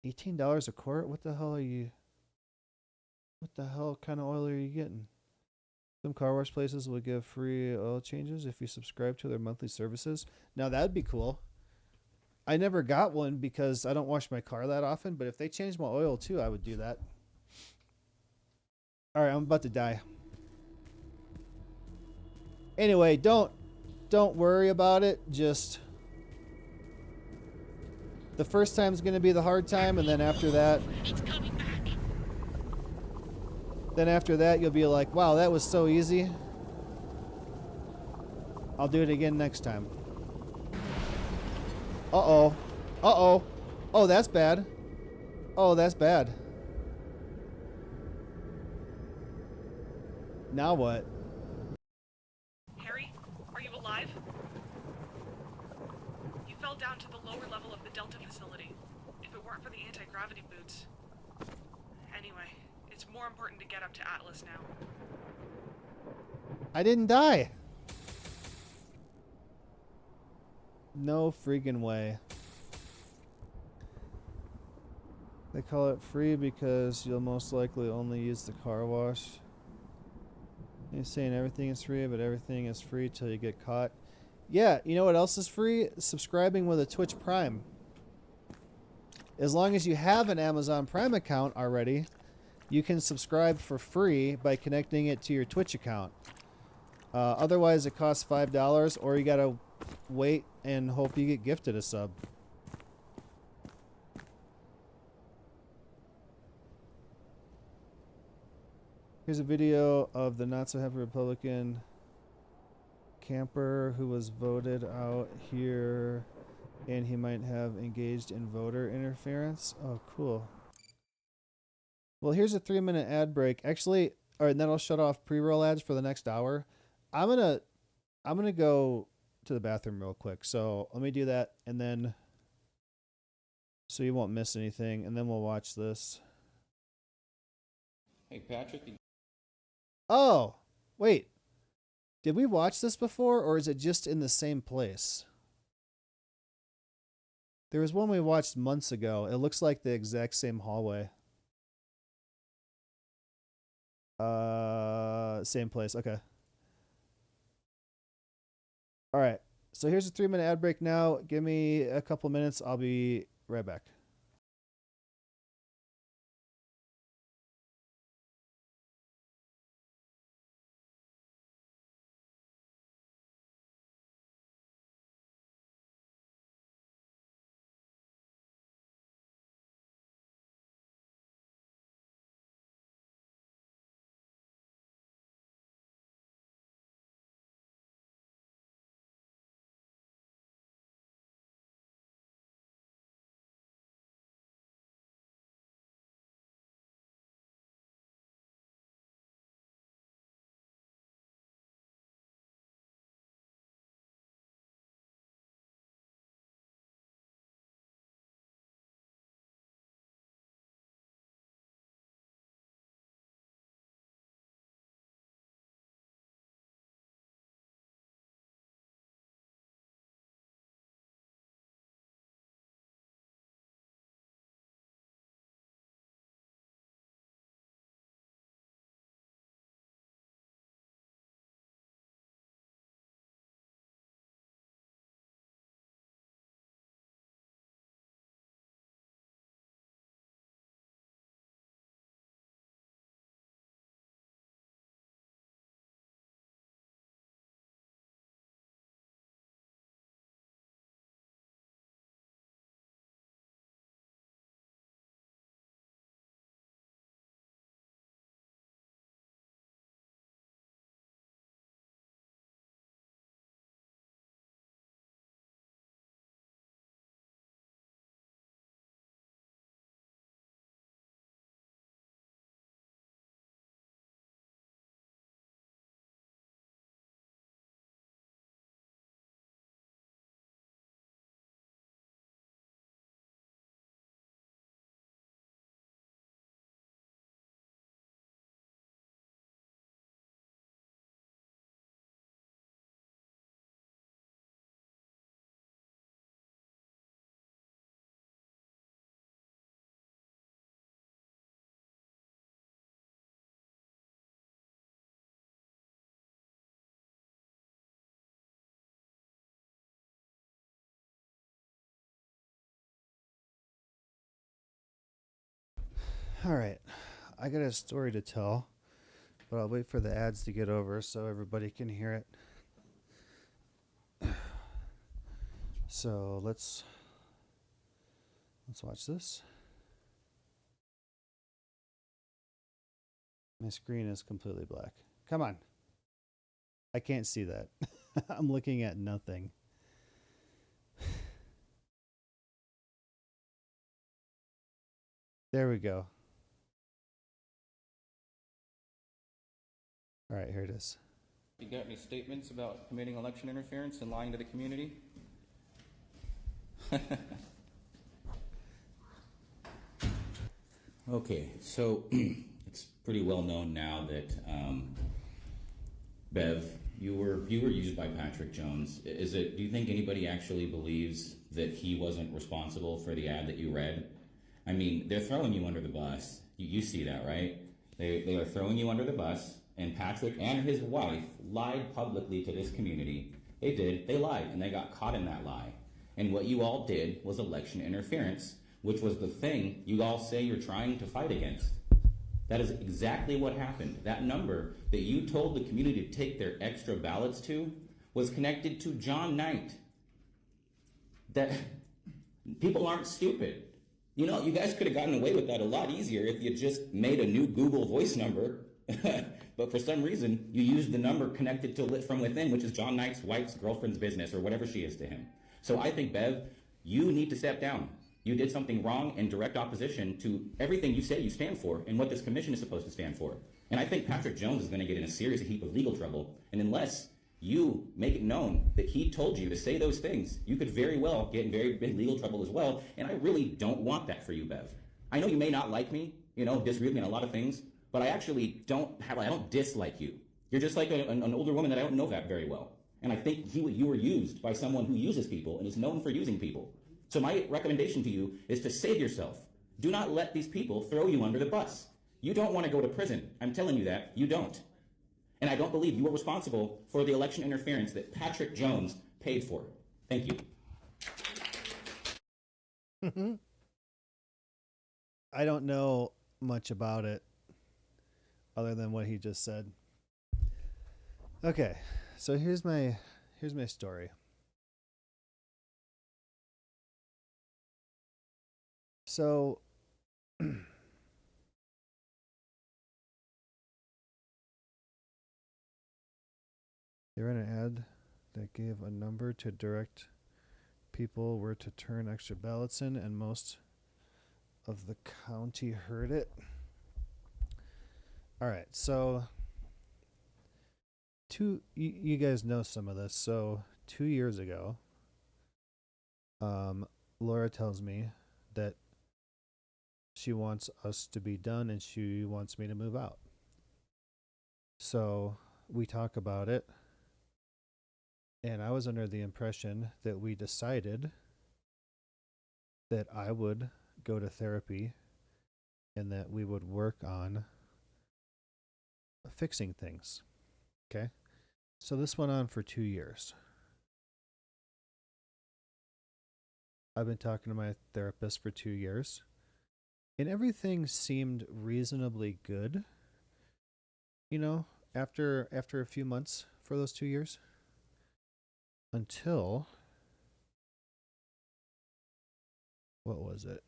$18 a quart? What the hell kind of oil are you getting? Some car wash places will give free oil changes if you subscribe to their monthly services. Now that'd be cool. I never got one because I don't wash my car that often, but if they changed my oil too, I would do that. All right, I'm about to die. Anyway, don't worry about it. Just the first time is going to be the hard time, and then after that, It's coming back. then after that, you'll be like, wow, that was so easy. I'll do it again next time. Uh-oh. Uh-oh. Oh, that's bad. Oh, that's bad. Now what? Harry, are you alive? You fell down to the lower level of the Delta facility. If it weren't for the anti-gravity boots. Anyway, it's more important to get up to Atlas now. I didn't die. No freaking way. They call it free because you'll most likely only use the car wash. You're saying everything is free, but everything is free till you get caught. Yeah, you know what else is free? Subscribing with a Twitch Prime. As long as you have an Amazon Prime account already, you can subscribe for free by connecting it to your Twitch account. Otherwise, it costs $5, or you gotta wait and hope you get gifted a sub. Here's a video of the not-so-happy Republican camper who was voted out here, and he might have engaged in voter interference. Oh, cool. Well, here's a 3-minute ad break. Actually, all right, and then I'll shut off pre-roll ads for the next hour. I'm gonna go to the bathroom real quick. So let me do that, and then so you won't miss anything, and then we'll watch this. Hey, Patrick. Oh, wait. Did we watch this before, or is it just in the same place? There was one we watched months ago. It looks like the exact same hallway. Same place. Okay. All right. So here's a 3-minute ad break now. Give me a couple minutes. I'll be right back. All right. I got a story to tell, but I'll wait for the ads to get over so everybody can hear it. So let's watch this. My screen is completely black. Come on. I can't see that. I'm looking at nothing. There we go. All right, here it is. You got any statements about committing election interference and lying to the community? Okay, so it's pretty well known now that Bev, you were used by Patrick Jones. Do you think anybody actually believes that he wasn't responsible for the ad that you read? I mean, they're throwing you under the bus. You see that, right? They are throwing you under the bus, and Patrick and his wife lied publicly to this community. They lied, and they got caught in that lie. And what you all did was election interference, which was the thing you all say you're trying to fight against. That is exactly what happened. That number that you told the community to take their extra ballots to was connected to John Knight. That people aren't stupid. You know, you guys could have gotten away with that a lot easier if you just made a new Google Voice number. But for some reason, you used the number connected to Lit From Within, which is John Knight's wife's girlfriend's business or whatever she is to him. So I think, Bev, you need to step down. You did something wrong in direct opposition to everything you say you stand for and what this commission is supposed to stand for. And I think Patrick Jones is going to get in a serious heap of legal trouble. And unless you make it known that he told you to say those things, you could very well get in very big legal trouble as well. And I really don't want that for you, Bev. I know you may not like me, disagree with me on a lot of things, but I actually don't dislike you. You're just like an older woman that I don't know that very well. And I think you were used by someone who uses people and is known for using people. So my recommendation to you is to save yourself. Do not let these people throw you under the bus. You don't want to go to prison. I'm telling you that. You don't. And I don't believe you are responsible for the election interference that Patrick Jones paid for. Thank you. I don't know much about it other than what he just said. Okay, so here's my story. So they ran an ad that gave a number to direct people where to turn extra ballots in, and most of the county heard it. All right, so you guys know some of this. So 2 years ago, Laura tells me that she wants us to be done and she wants me to move out. So we talk about it, and I was under the impression that we decided that I would go to therapy and that we would work on fixing things. Okay? So this went on for 2 years. I've been talking to my therapist for 2 years, and everything seemed reasonably good, after a few months for those 2 years. Until, what was it?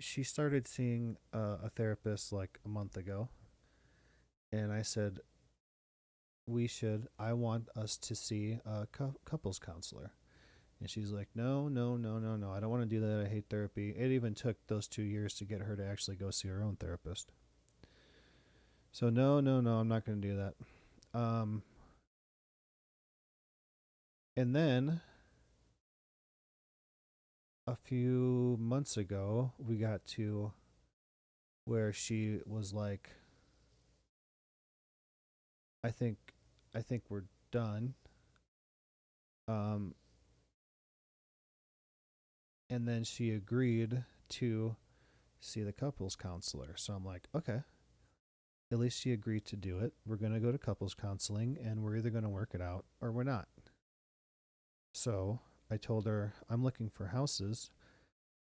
She started seeing a therapist like a month ago, and I said, I want us to see a couples counselor. And she's like, no, I don't want to do that. I hate therapy. It even took those 2 years to get her to actually go see her own therapist. So no, I'm not going to do that. And then a few months ago, we got to where she was like, I think we're done. And then she agreed to see the couples counselor. So I'm like, okay, at least she agreed to do it. We're going to go to couples counseling, and we're either going to work it out or we're not. So I told her, I'm looking for houses.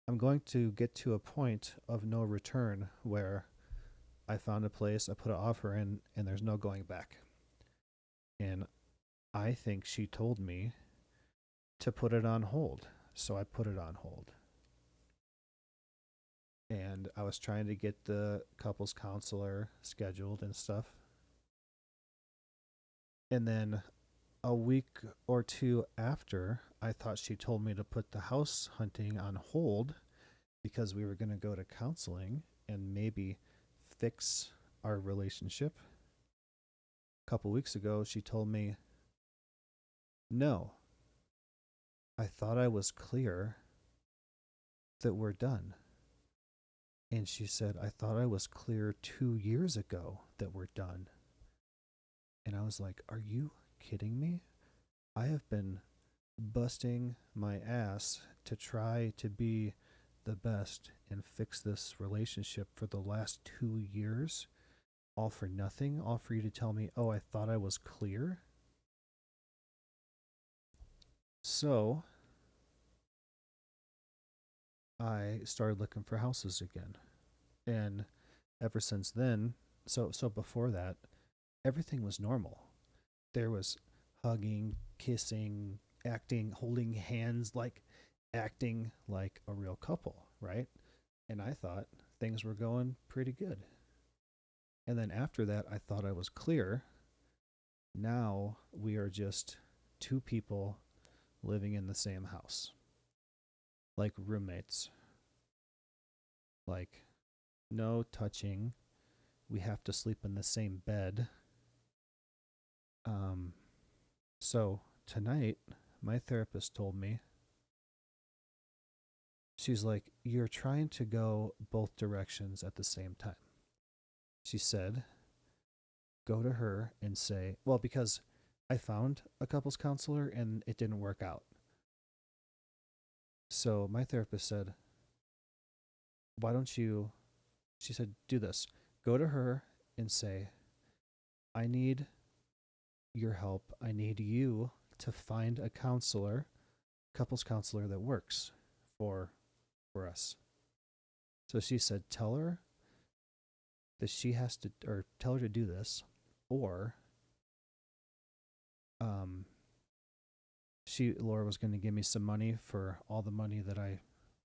I'm going to get to a point of no return where I found a place, I put an offer in, and there's no going back. And I think she told me to put it on hold. So I put it on hold. And I was trying to get the couples counselor scheduled and stuff. And then a week or two after, I thought she told me to put the house hunting on hold because we were going to go to counseling and maybe fix our relationship. A couple weeks ago, she told me, no, I thought I was clear that we're done. And she said, I thought I was clear 2 years ago that we're done. And I was like, are you kidding me? I have been busting my ass to try to be the best and fix this relationship for the last 2 years. all for nothing, all for you to tell me, oh, I thought I was clear. So I started looking for houses again. And ever since then, so before that, everything was normal. There was hugging, kissing, acting, holding hands, like acting like a real couple, right? And I thought things were going pretty good. And then after that, I thought I was clear. Now we are just two people living in the same house, like roommates. Like, no touching. We have to sleep in the same bed. So tonight, my therapist told me, she's like, you're trying to go both directions at the same time. She said, go to her and say, well, because I found a couples counselor and it didn't work out. So my therapist said, why don't you, she said, do this. Go to her and say, I need your help. I need you to find a counselor, couples counselor that works for us. So she said, tell her that she has to, or tell her to do this, or Laura was going to give me some money for all the money that I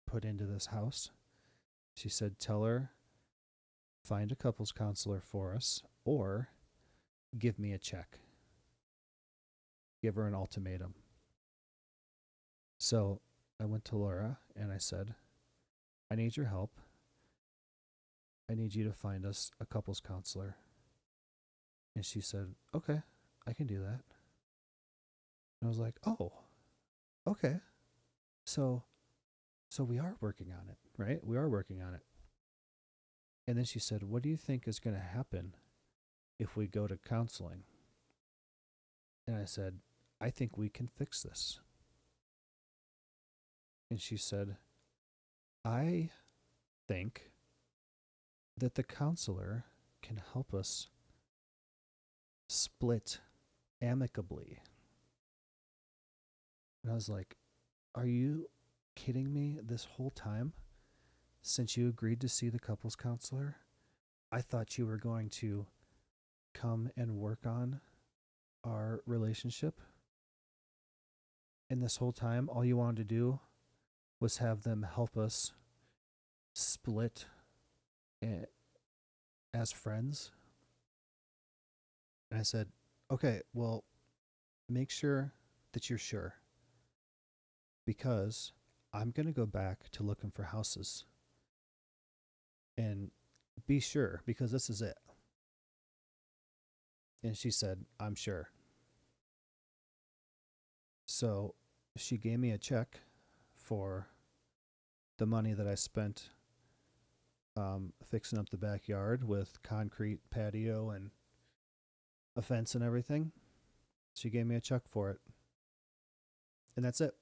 put into this house. She said, tell her, find a couples counselor for us, or give me a check. Give her an ultimatum. So I went to Laura and I said, I need your help. I need you to find us a couples counselor. And she said, okay, I can do that. And I was like, oh, okay. So we are working on it, right? We are working on it. And then she said, what do you think is going to happen if we go to counseling? And I said, I think we can fix this. And she said, I think that the counselor can help us split amicably. And I was like, are you kidding me? This whole time, since you agreed to see the couples counselor, I thought you were going to come and work on our relationship. And this whole time, all you wanted to do was have them help us split as friends. And I said, okay, well, make sure that you're sure. Because I'm going to go back to looking for houses. And be sure, because this is it. And she said, I'm sure. So she gave me a check for the money that I spent fixing up the backyard with concrete patio and a fence and everything. She gave me a check for it. And that's it.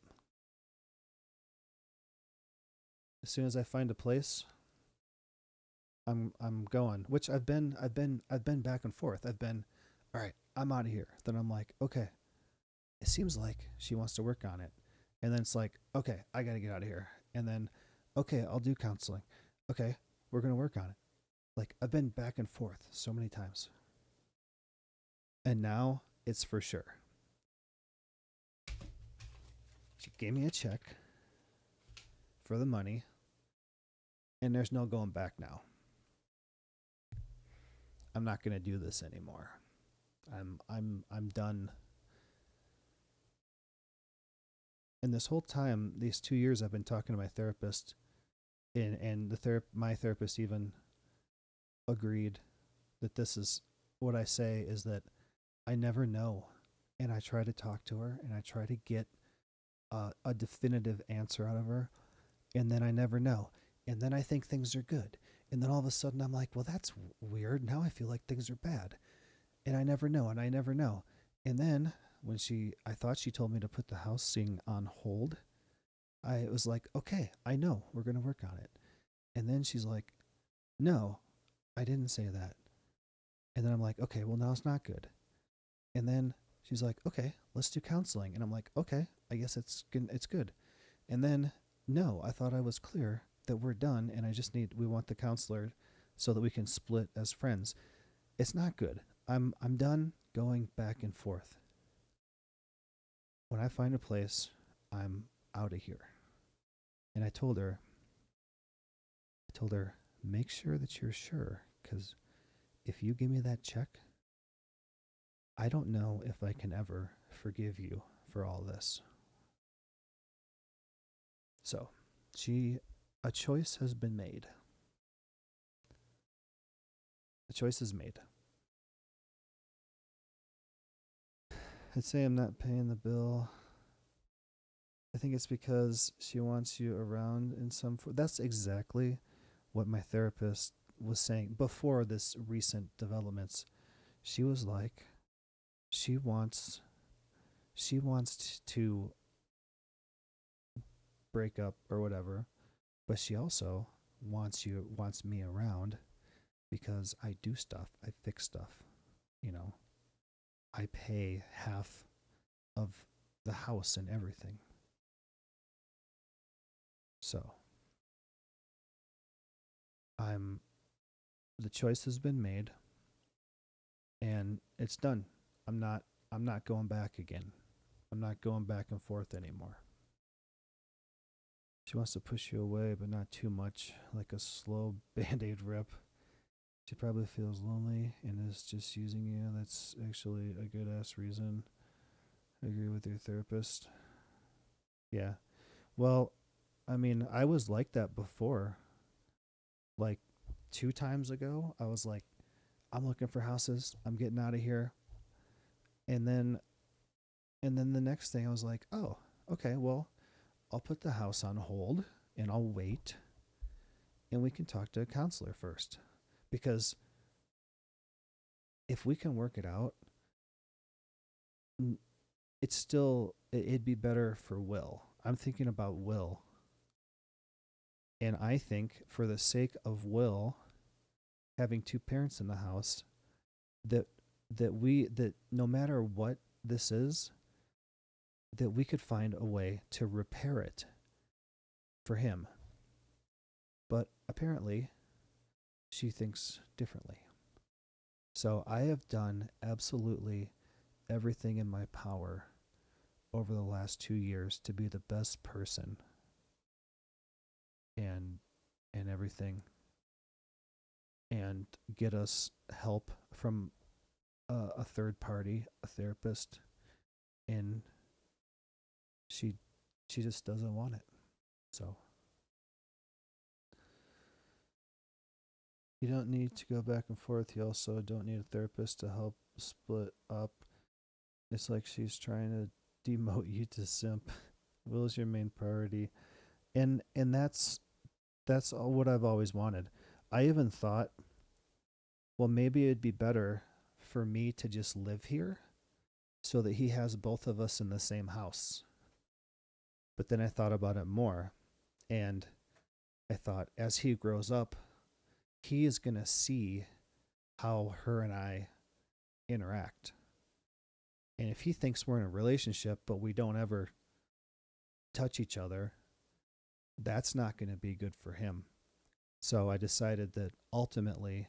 As soon as I find a place, I'm going. Which I've been back and forth. I've been, all right, I'm out of here. Then I'm like, okay, it seems like she wants to work on it. And then it's like, okay, I got to get out of here. And then, okay, I'll do counseling. Okay, we're going to work on it. Like, I've been back and forth so many times. And now it's for sure. She gave me a check for the money. And there's no going back now. I'm not going to do this anymore. I'm done. And this whole time, these 2 years, I've been talking to my therapist, and my therapist even agreed that this is what I say is that I never know, and I try to talk to her and I try to get a definitive answer out of her, and then I never know, and then I think things are good, and then all of a sudden I'm like, well, that's weird. Now I feel like things are bad, and I never know, and then when I thought she told me to put the housing on hold, I was like, okay, I know, we're going to work on it. And then she's like, no, I didn't say that. And then I'm like, okay, well, now it's not good. And then she's like, okay, let's do counseling. And I'm like, okay, I guess it's good. And then, no, I thought I was clear that we're done and we want the counselor so that we can split as friends. It's not good. I'm done going back and forth. When I find a place, I'm out of here. And I told her, make sure that you're sure, because if you give me that check, I don't know if I can ever forgive you for all this. So, a choice has been made. A choice is made. I'd say I'm not paying the bill. I think it's because she wants you around in some form. That's exactly what my therapist was saying before this recent developments. She was like, she wants to break up or whatever, but she also wants me around because I do stuff, I fix stuff, you know. I pay half of the house and everything. So, the choice has been made and it's done. I'm not going back again. I'm not going back and forth anymore. She wants to push you away, but not too much, like a slow band-aid rip. She probably feels lonely and is just using you. That's actually a good ass reason. I agree with your therapist. Yeah. Well, I mean, I was like that before. Like 2 times ago, I was like, I'm looking for houses. I'm getting out of here. And then the next thing I was like, oh, okay, well, I'll put the house on hold and I'll wait and we can talk to a counselor first. Because if we can work it out, it'd be better for Will. I'm thinking about Will. And I think for the sake of Will having 2 parents in the house, that no matter what this is, that we could find a way to repair it for him. But apparently, she thinks differently. So I have done absolutely everything in my power over the last 2 years to be the best person and everything, and get us help from a third party, a therapist, and she just doesn't want it. So you don't need to go back and forth. You also don't need a therapist to help split up. It's like she's trying to demote you to simp. Will is your main priority, and that's all what I've always wanted. I even thought, well, maybe it'd be better for me to just live here so that he has both of us in the same house. But then I thought about it more, and I thought as he grows up, he is going to see how her and I interact. And if he thinks we're in a relationship, but we don't ever touch each other, that's not going to be good for him. So I decided that ultimately,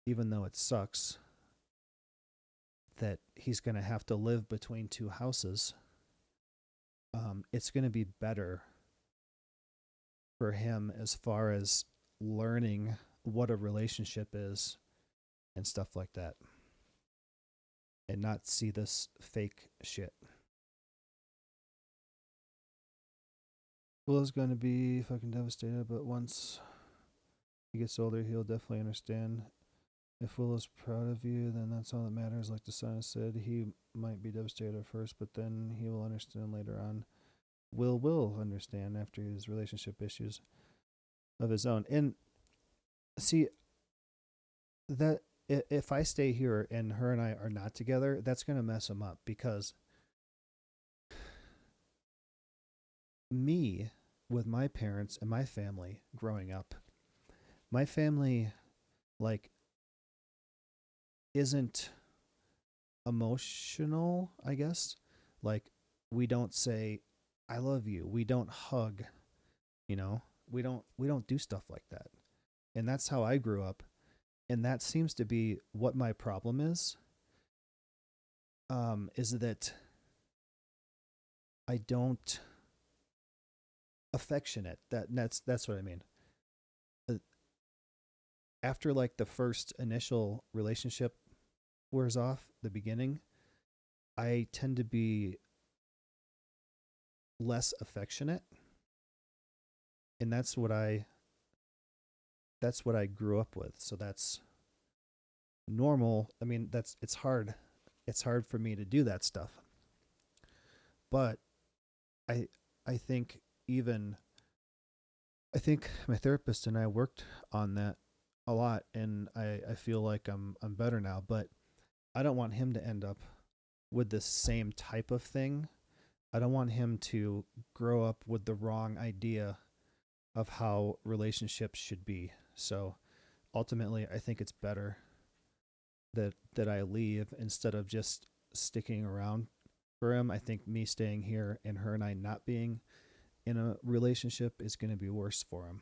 even though it sucks that he's going to have to live between 2 houses, it's going to be better for him as far as learning what a relationship is and stuff like that, and not see this fake shit. Will is going to be fucking devastated, but once he gets older, he'll definitely understand. If Will is proud of you, then that's all that matters. Like the son has said, he might be devastated at first, but then he will understand later on. Will understand after his relationship issues of his own. And see, that if I stay here and her and I are not together, that's going to mess him up, because me, with my parents and my family growing up, my family, like, isn't emotional, I guess. Like, we don't say I love you. We don't hug, you know. We don't do stuff like that. And that's how I grew up. And that seems to be what my problem is that I don't affectionate. That's what I mean. Uh, After like the first initial relationship wears off, the beginning, I tend to be less affectionate, and that's what I grew up with. So that's normal. I mean, it's hard. It's hard for me to do that stuff. But I I think even I think my therapist and I worked on that a lot, and I feel like I'm better now, but I don't want him to end up with the same type of thing. I don't want him to grow up with the wrong idea of how relationships should be. So ultimately, I think it's better that I leave instead of just sticking around for him. I think me staying here and her and I not being in a relationship is going to be worse for him.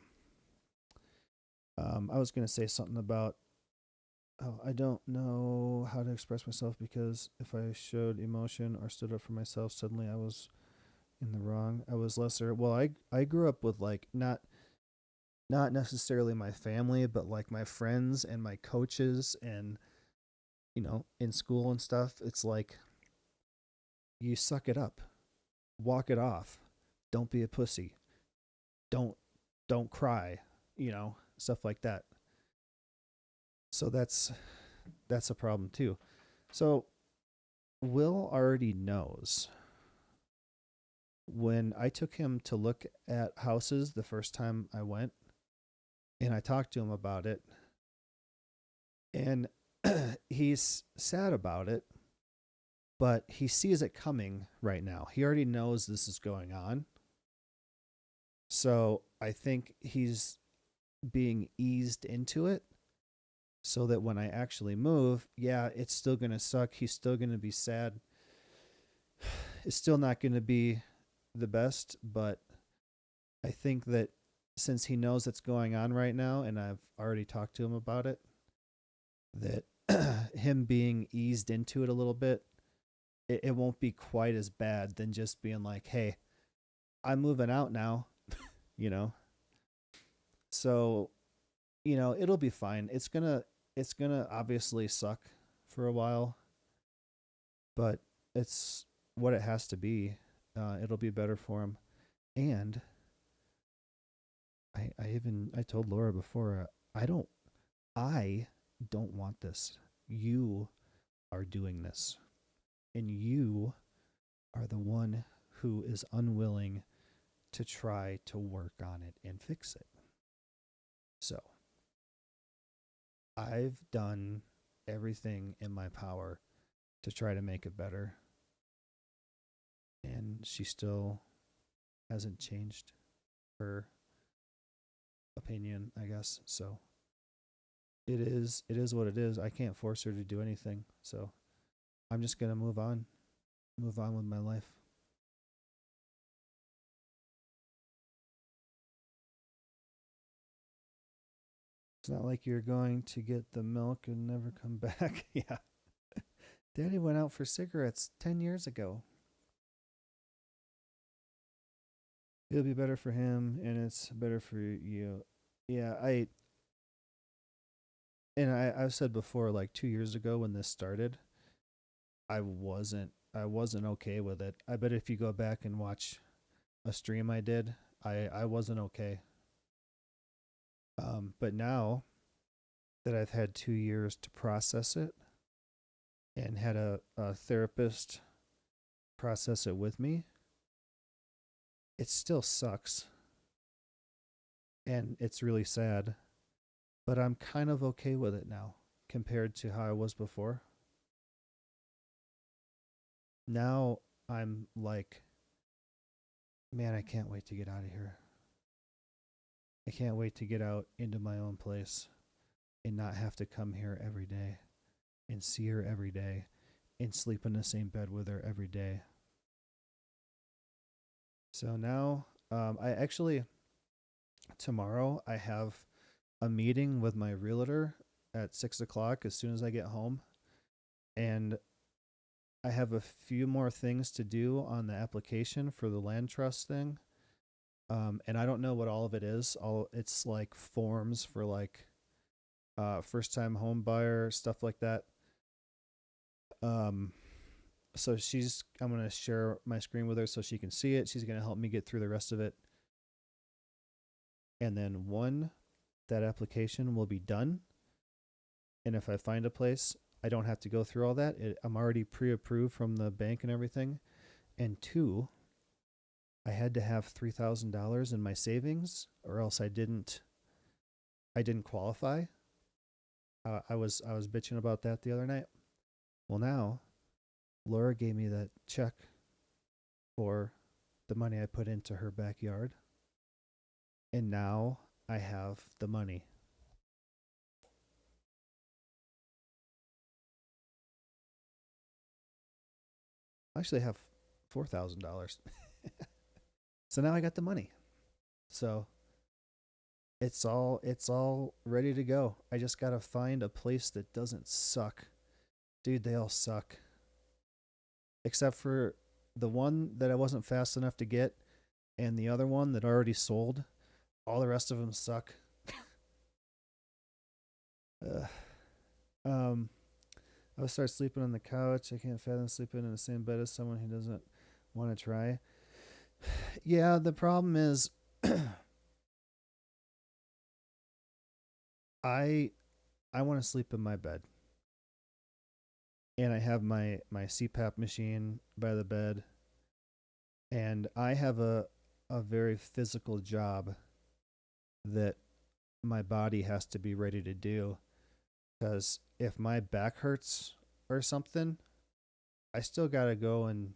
I was going to say something about, oh, I don't know how to express myself because if I showed emotion or stood up for myself, suddenly I was in the wrong. I was lesser. Well, I grew up with like not necessarily my family, but like my friends and my coaches and in school and stuff. It's like you suck it up, walk it off, don't be a pussy, don't don't cry, stuff like that. So that's a problem too. So Will already knows when I took him to look at houses the first time I went and I talked to him about it, and he's sad about it, but he sees it coming right now. He already knows this is going on. So I think he's being eased into it so that when I actually move, yeah, it's still going to suck. He's still going to be sad. It's still not going to be the best, but I think that since he knows what's going on right now and I've already talked to him about it, that him being eased into it a little bit, it won't be quite as bad than just being like, hey, I'm moving out now, you know? So, it'll be fine. It's gonna obviously suck for a while, but it's what it has to be. It'll be better for him. And I told Laura before, I don't want this. You are doing this. And you are the one who is unwilling to try to work on it and fix it. So I've done everything in my power to try to make it better. And she still hasn't changed her opinion, I guess. So it is what it is. I can't force her to do anything. So I'm just gonna move on with my life. It's not like you're going to get the milk and never come back. Yeah. Daddy went out for cigarettes 10 years ago. It'll be better for him and it's better for you. Yeah, I've said before, like 2 years ago when this started, I wasn't okay with it. I bet if you go back and watch a stream I did, I wasn't okay. But now that I've had 2 years to process it and had a therapist process it with me, it still sucks and it's really sad, but I'm kind of okay with it now compared to how I was before. Now I'm like, man, I can't wait to get out of here. I can't wait to get out into my own place and not have to come here every day and see her every day and sleep in the same bed with her every day. So now, I actually, tomorrow, I have a meeting with my realtor at 6 o'clock as soon as I get home. And I have a few more things to do on the application for the land trust thing. And I don't know what all of it is. It's like forms for like first time home buyer, stuff like that. So I'm going to share my screen with her so she can see it. She's going to help me get through the rest of it. And then that application will be done. And if I find a place, I don't have to go through all that. I'm already pre-approved from the bank and everything. And 2, I had to have $3,000 in my savings, or else I didn't qualify. I was bitching about that the other night. Well, now Laura gave me that check for the money I put into her backyard, and now I have the money. I actually have $4,000. So now I got the money. So it's all ready to go. I just got to find a place that doesn't suck. Dude, they all suck. Except for the one that I wasn't fast enough to get and the other one that already sold. All the rest of them suck. I would start sleeping on the couch. I can't fathom sleeping in the same bed as someone who doesn't want to try. Yeah, the problem is I want to sleep in my bed. And I have my CPAP machine by the bed. And I have a very physical job that my body has to be ready to do. Because if my back hurts or something, I still got to go and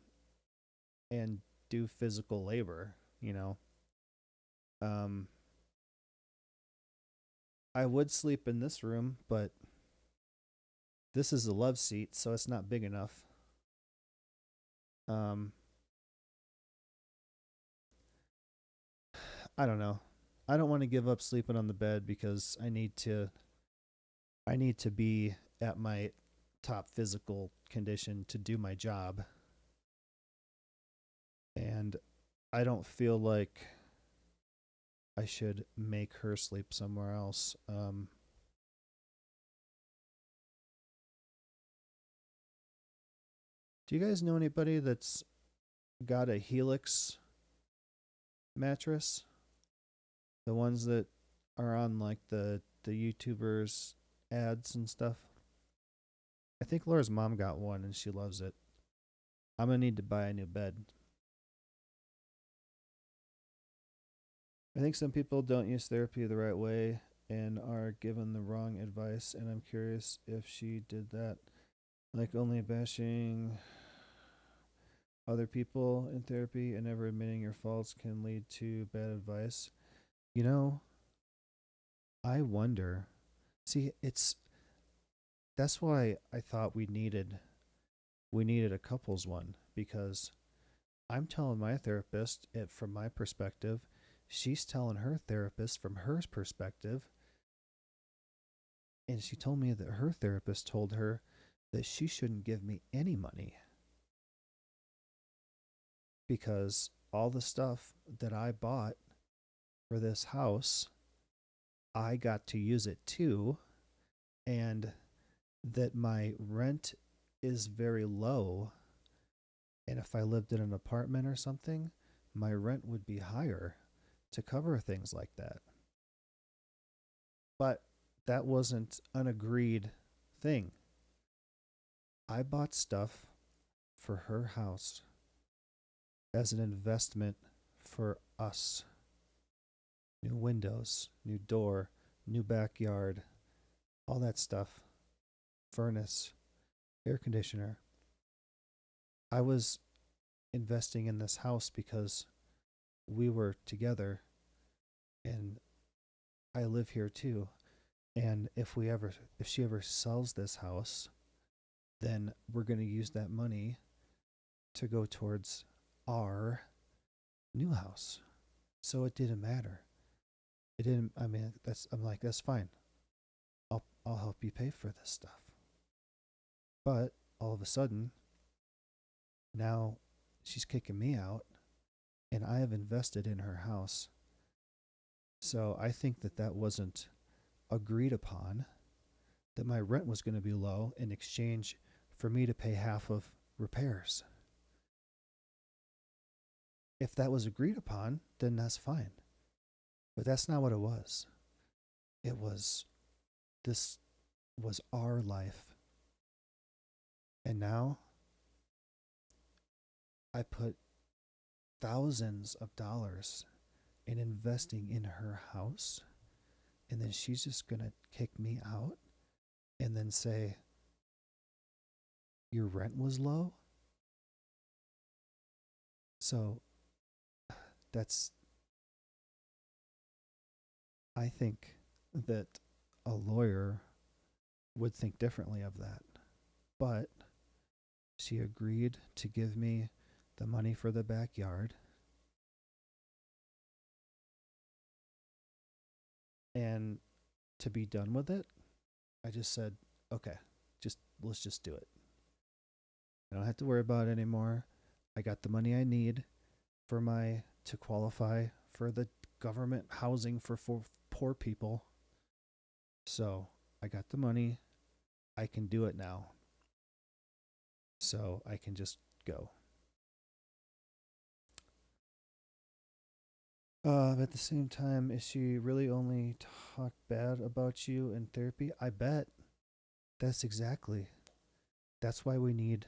do physical labor, you know. I would sleep in this room, but this is a love seat, so it's not big enough. I don't know. I don't want to give up sleeping on the bed because I need to be at my top physical condition to do my job. And I don't feel like I should make her sleep somewhere else. Do you guys know anybody that's got a Helix mattress? The ones that are on like the YouTubers ads and stuff. I think Laura's mom got one and she loves it. I'm gonna need to buy a new bed. I think some people don't use therapy the right way and are given the wrong advice, and I'm curious if she did that. Like only bashing other people in therapy and never admitting your faults can lead to bad advice. You know, I wonder. See, that's why I thought we needed a couples one, because I'm telling my therapist it from my perspective, she's telling her therapist from her perspective, and she told me that her therapist told her that she shouldn't give me any money because all the stuff that I bought for this house, I got to use it too, and that my rent is very low, and if I lived in an apartment or something, my rent would be higher to cover things like that. But that wasn't an agreed thing. I bought stuff for her house as an investment for us. New windows, new door, new backyard, all that stuff. Furnace, air conditioner. I was investing in this house because we were together and I live here too. And if she ever sells this house, then we're going to use that money to go towards our new house. So it didn't matter. It didn't. I mean, I'm like, that's fine. I'll help you pay for this stuff. But all of a sudden, now she's kicking me out, and I have invested in her house. So I think that wasn't agreed upon, that my rent was going to be low in exchange for me to pay half of repairs. If that was agreed upon, then that's fine. But that's not what it was. This was our life. And now I put thousands of dollars in investing in her house, and then she's just going to kick me out and then say, your rent was low? So I think that a lawyer would think differently of that. But she agreed to give me the money for the backyard. And to be done with it, I just said, okay, let's just do it. I don't have to worry about it anymore. I got the money I need to qualify for the government housing for poor people. So I got the money. I can do it now. So I can just go. At the same time, is she really only talk bad about you in therapy? I bet. That's why we need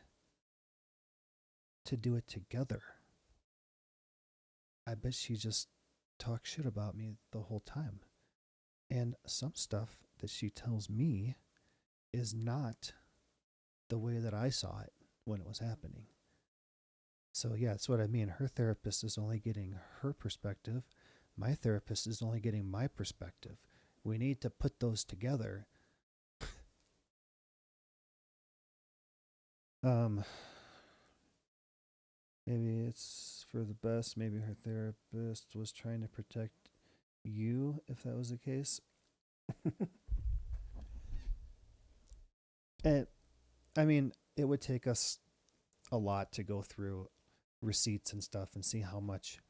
to do it together. I bet she just talks shit about me the whole time. And some stuff that she tells me is not the way that I saw it when it was happening. So yeah, that's what I mean. Her therapist is only getting her perspective. My therapist is only getting my perspective. We need to put those together. Maybe it's for the best. Maybe her therapist was trying to protect you, if that was the case. And I mean, it would take us a lot to go through receipts and stuff and see how much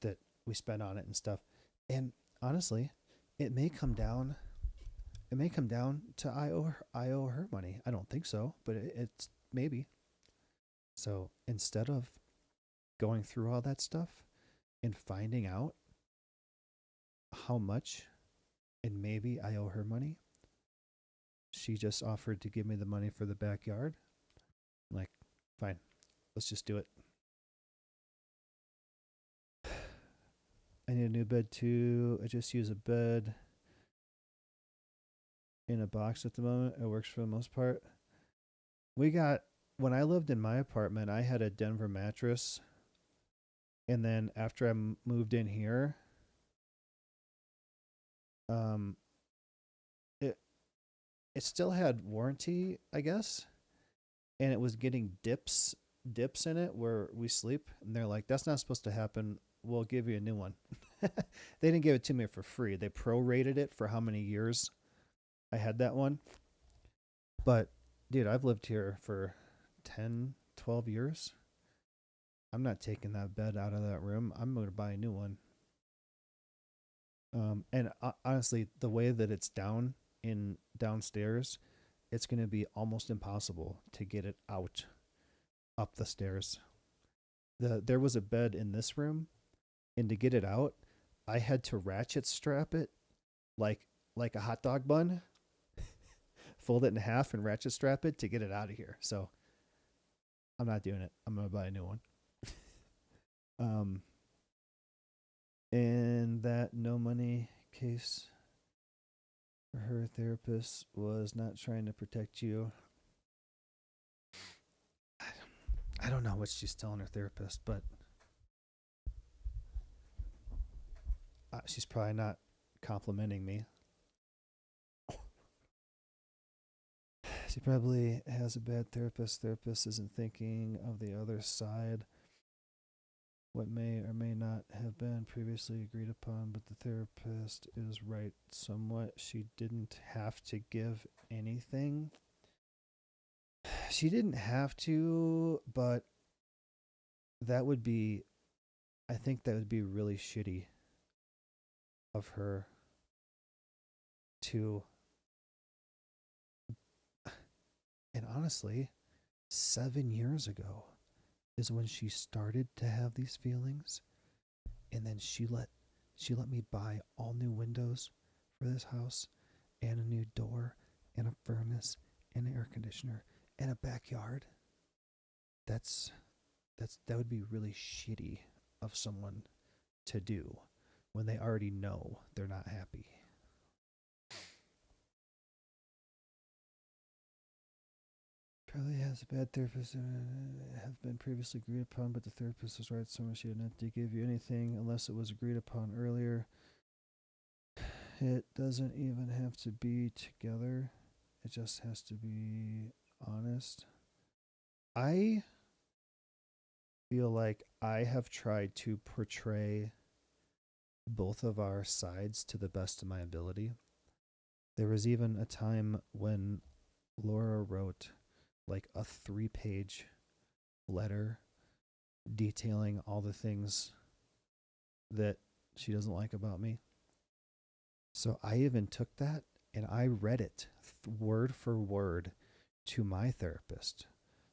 that we spent on it and stuff. And honestly, it may come down to I owe her money. I don't think so, but it's maybe. So instead of going through all that stuff and finding out how much and maybe I owe her money, she just offered to give me the money for the backyard. I'm like, fine, let's just do it. I need a new bed too. I just use a bed in a box at the moment. It works for the most part. When I lived in my apartment, I had a Denver mattress. And then after I moved in here, it still had warranty, I guess. And it was getting dips in it where we sleep. And they're like, that's not supposed to happen. We'll give you a new one. They didn't give it to me for free. They prorated it for how many years I had that one. But, dude, I've lived here for 10, 12 years. I'm not taking that bed out of that room. I'm going to buy a new one. And honestly, the way that it's downstairs, it's going to be almost impossible to get it out up the stairs. There was a bed in this room, and to get it out, I had to ratchet strap it like a hot dog bun, fold it in half and ratchet strap it to get it out of here. So I'm not doing it. I'm going to buy a new one. And that no money case for her therapist was not trying to protect you. I don't know what she's telling her therapist, but she's probably not complimenting me. She probably has a bad therapist. Therapist isn't thinking of the other side. What may or may not have been previously agreed upon, but the therapist is right somewhat. She didn't have to give anything. She didn't have to, but that would be, I think that would be really shitty of her to, and honestly, 7 years ago is when she started to have these feelings, and then she let me buy all new windows for this house and a new door and a furnace and an air conditioner and a backyard. That's that would be really shitty of someone to do when they already know they're not happy. Probably has a bad therapist have been previously agreed upon, but the therapist was right somewhere. She didn't have to give you anything unless it was agreed upon earlier. It doesn't even have to be together. It just has to be honest. I feel like I have tried to portray both of our sides to the best of my ability. There was even a time when Laura wrote like a 3-page letter detailing all the things that she doesn't like about me. So I even took that and I read it word for word to my therapist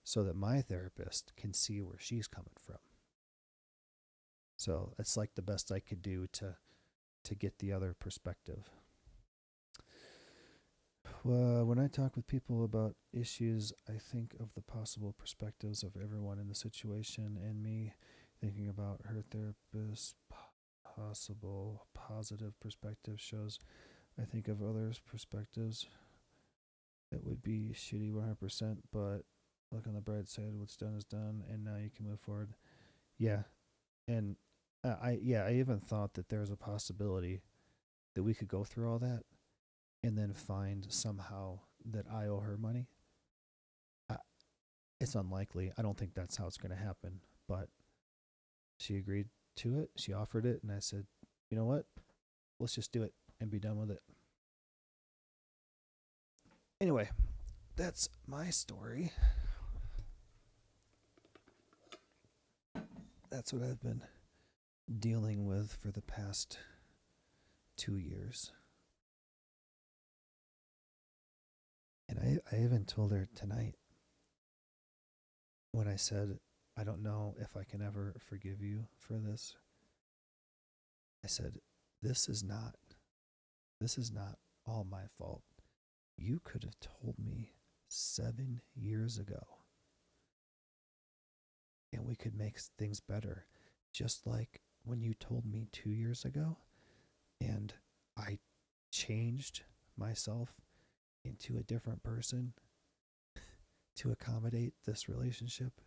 so that my therapist can see where she's coming from. So it's like the best I could do to get the other perspective. When I talk with people about issues, I think of the possible perspectives of everyone in the situation and me thinking about her therapist's possible positive perspective shows I think of others' perspectives. It would be shitty 100%, but look on the bright side. What's done is done, and now you can move forward. Yeah, and I even thought that there was a possibility that we could go through all that and then find somehow that I owe her money. It's unlikely. I don't think that's how it's going to happen, but she agreed to it. She offered it, and I said, you know what? Let's just do it and be done with it. Anyway, that's my story. That's what I've been dealing with for the past 2 years. And I even told her tonight when I said, I don't know if I can ever forgive you for this. I said, this is not all my fault. You could have told me 7 years ago and we could make things better. Just like when you told me 2 years ago and I changed myself into a different person to accommodate this relationship,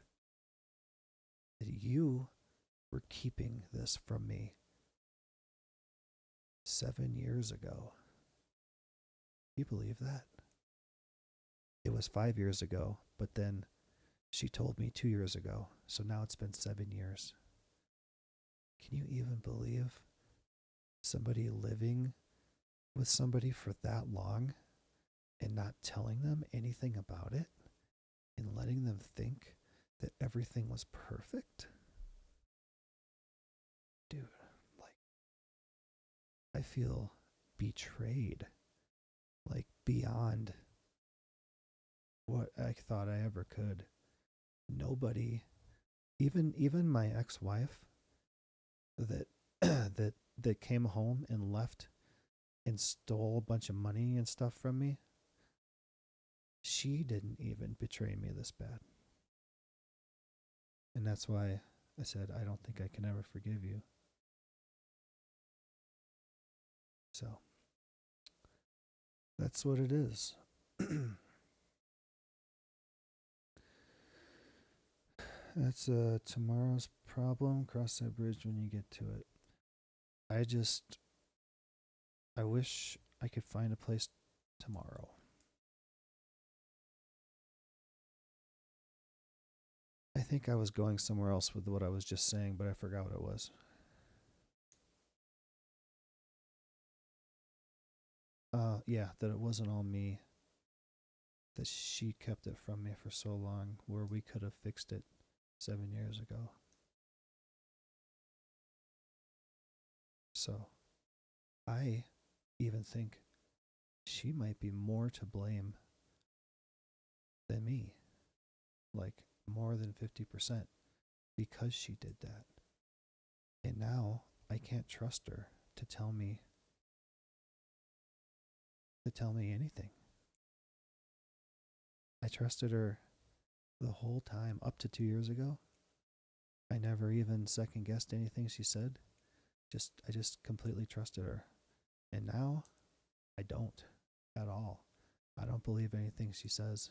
that you were keeping this from me 7 years ago. You believe that? It was 5 years ago, but then she told me 2 years ago, so now it's been 7 years. Can you even believe somebody living with somebody for that long and not telling them anything about it and letting them think that everything was perfect? Dude, like, I feel betrayed, like beyond what I thought I ever could. Nobody, even my ex-wife that that came home and left and stole a bunch of money and stuff from me, she didn't even betray me this bad. And that's why I said I don't think I can ever forgive you. So that's what it is. That's tomorrow's problem. Cross that bridge when you get to it. I wish I could find a place tomorrow. I think I was going somewhere else with what I was just saying, but I forgot what it was. Yeah, that it wasn't all me. That she kept it from me for so long, where we could have fixed it 7 years ago. So, I even think she might be more to blame than me. Like, more than 50%, because she did that. And now I can't trust her to tell me anything. I trusted her the whole time up to 2 years ago. I never even second guessed anything she said. I just completely trusted her. And now I don't at all. I don't believe anything she says.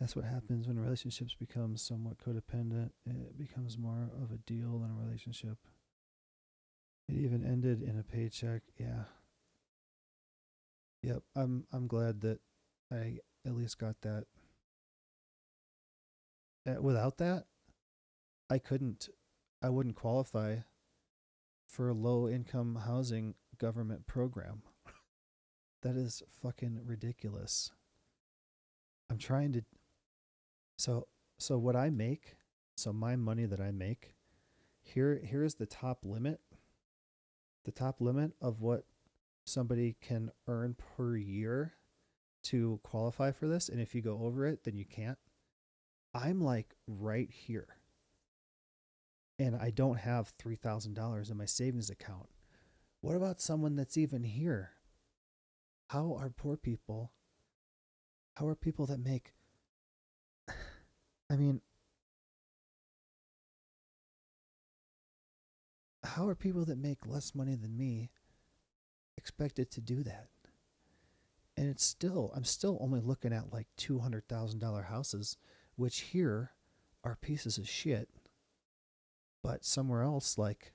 That's what happens when relationships become somewhat codependent. It becomes more of a deal than a relationship. It even ended in a paycheck. Yeah. Yep. I'm glad that I at least got that. Without that, I wouldn't qualify for a low income housing government program. That is fucking ridiculous. I'm trying to so what I make, so my money that I make, here is the top limit. The top limit of what somebody can earn per year to qualify for this, and if you go over it, then you can't. I'm like right here. And I don't have $3,000 in my savings account. What about someone that's even here? How are people that make, I mean, how are people that make less money than me expected to do that? And I'm still only looking at like $200,000 houses, which here are pieces of shit. But somewhere else, like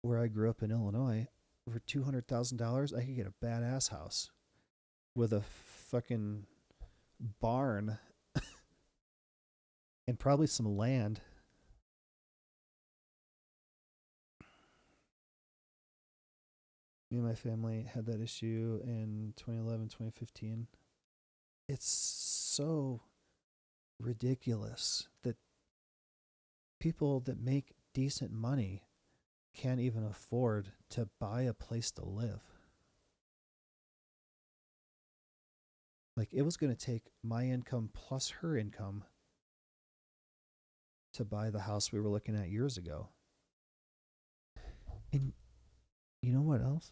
where I grew up in Illinois, for $200,000, I could get a badass house with a fucking barn and probably some land. Me and my family had that issue in 2011, 2015. It's so ridiculous that people that make decent money can't even afford to buy a place to live. Like, it was going to take my income plus her income to buy the house we were looking at years ago. And you know what else?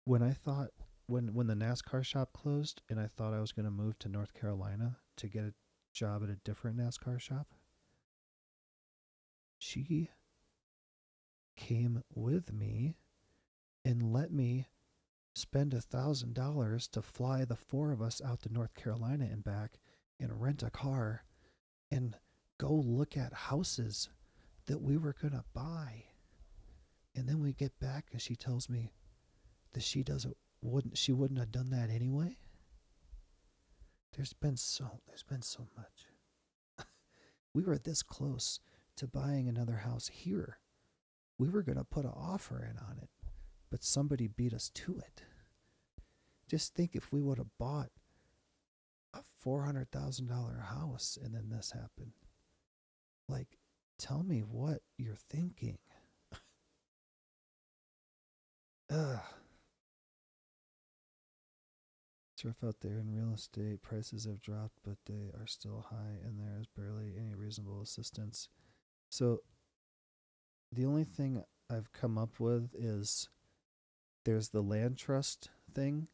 When I thought, when the NASCAR shop closed and I thought I was going to move to North Carolina to get a job at a different NASCAR shop, she came with me and let me spend $1,000 to fly the four of us out to North Carolina and back and rent a car and go look at houses that we were going to buy. And then we get back and she tells me that she wouldn't have done that anyway. There's been so much. We were this close to buying another house here. We were going to put an offer in on it, but somebody beat us to it. Just think if we would have bought a $400,000 house and then this happened. Like, tell me what you're thinking. Ugh. It's rough out there in real estate. Prices have dropped, but they are still high, and there is barely any reasonable assistance. So the only thing I've come up with is there's the land trust thing,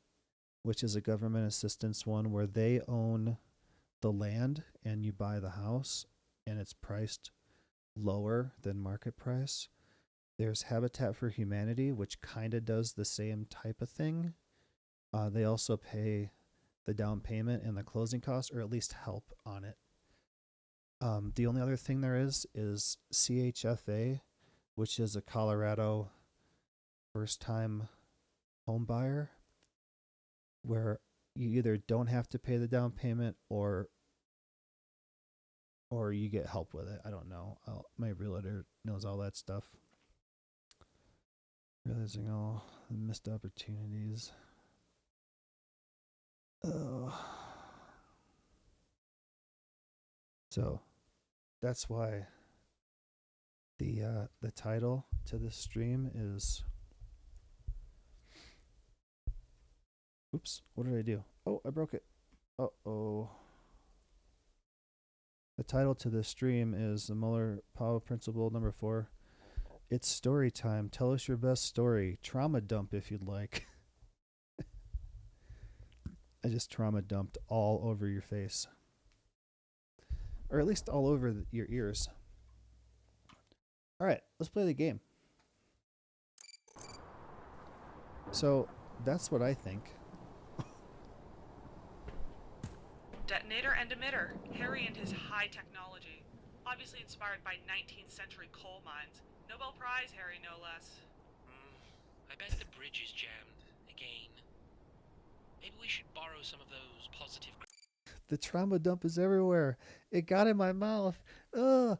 which is a government assistance one where they own the land and you buy the house and it's priced lower than market price. There's Habitat for Humanity, which kind of does the same type of thing. They also pay the down payment and the closing costs, or at least help on it. The only other thing there is CHFA, which is a Colorado first-time home buyer. where you either don't have to pay the down payment or you get help with it. I don't know. My realtor knows all that stuff. Realizing all the missed opportunities. Oh. So that's why the title to this stream is. Oops, what did I do? Oh, I broke it. Uh-oh. The title to this stream is the Muller-Powell Principle number 4. It's story time. Tell us your best story. Trauma dump if you'd like. I just trauma dumped all over your face. Or at least all over your ears. All right, let's play the game. So that's what I think. Detonator and emitter. Harry and his high technology. Obviously inspired by 19th century coal mines. Nobel Prize, Harry, no less. I bet the bridge is jammed again. Maybe we should borrow some of those positive. The trauma dump is everywhere. It got in my mouth. Ugh,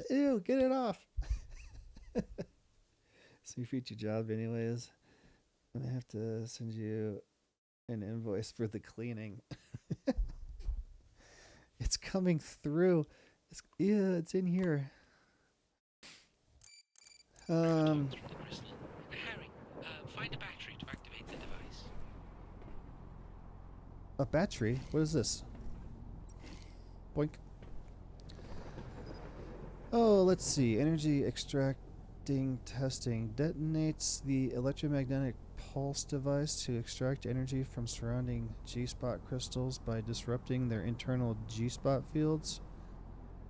ew, get it off. So your future job anyways. I'm gonna have to send you an invoice for the cleaning. It's coming through. It's in here. Harry, find a battery to activate the device. A battery? What is this? Boink. Oh, let's see. Energy extracting testing. Detonates the electromagnetic pulse device to extract energy from surrounding G-spot crystals by disrupting their internal G-spot fields.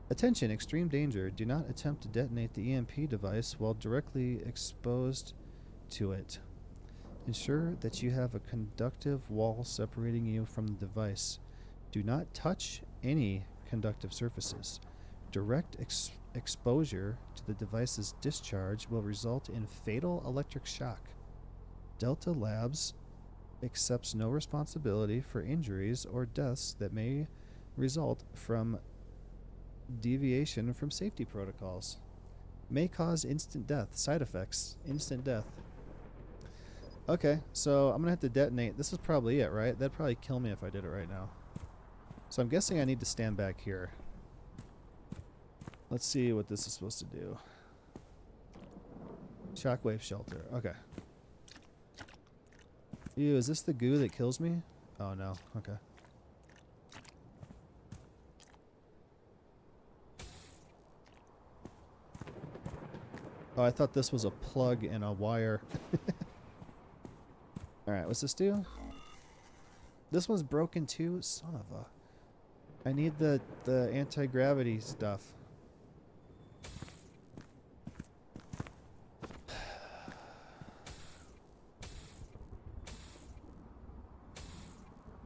Attention, extreme danger. Do not attempt to detonate the EMP device while directly exposed to it. Ensure that you have a conductive wall separating you from the device. Do not touch any conductive surfaces. Direct exposure to the device's discharge will result in fatal electric shock. Delta Labs accepts no responsibility for injuries or deaths that may result from deviation from safety protocols. May cause instant death. Side effects. Instant death. Okay, so I'm going to have to detonate. This is probably it, right? That'd probably kill me if I did it right now. So I'm guessing I need to stand back here. Let's see what this is supposed to do. Shockwave shelter. Okay. Ew, is this the goo that kills me? Oh no. Okay. Oh, I thought this was a plug and a wire. Alright, what's this do? This one's broken too? Son of a... I need the anti-gravity stuff.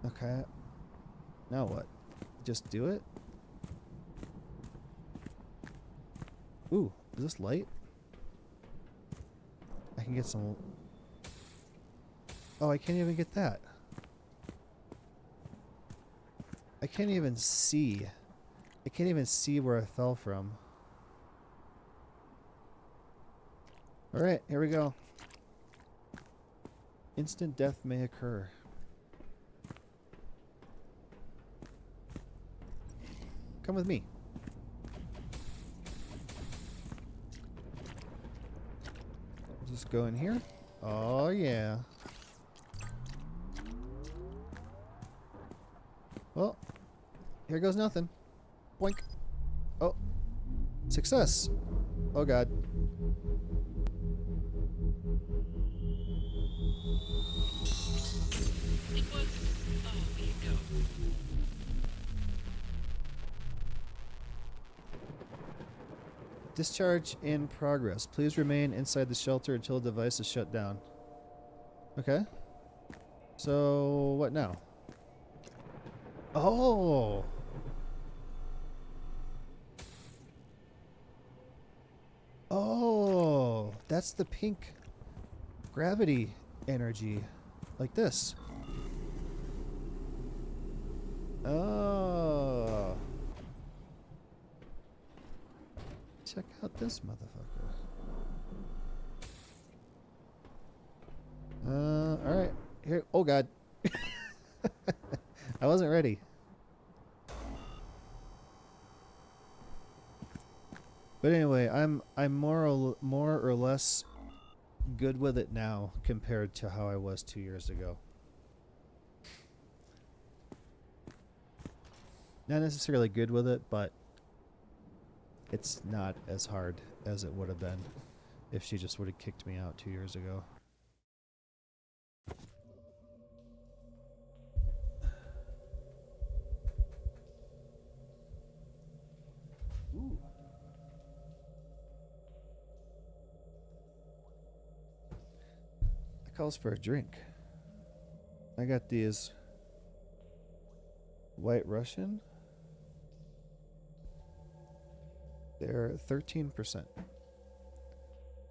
Okay. Now what? Just do it? Ooh, is this light? I can get some... Oh, I can't even get that. I can't even see. I can't even see where I fell from. Alright, here we go. Instant death may occur. Come with me. Just go in here. Oh, yeah. Well, here goes nothing. Boink. Oh. Success. Oh, God. It worked. Oh, there you go. Discharge in progress. Please remain inside the shelter until the device is shut down. Okay. So, what now? Oh! Oh! That's the pink gravity energy. Like this. Oh. Check out this motherfucker. Alright. Here. Oh, God. I wasn't ready. But anyway, I'm more or less good with it now compared to how I was 2 years ago. Not necessarily good with it, but it's not as hard as it would have been if she just would have kicked me out 2 years ago. Ooh. That calls for a drink. I got these White Russian. They're 13%.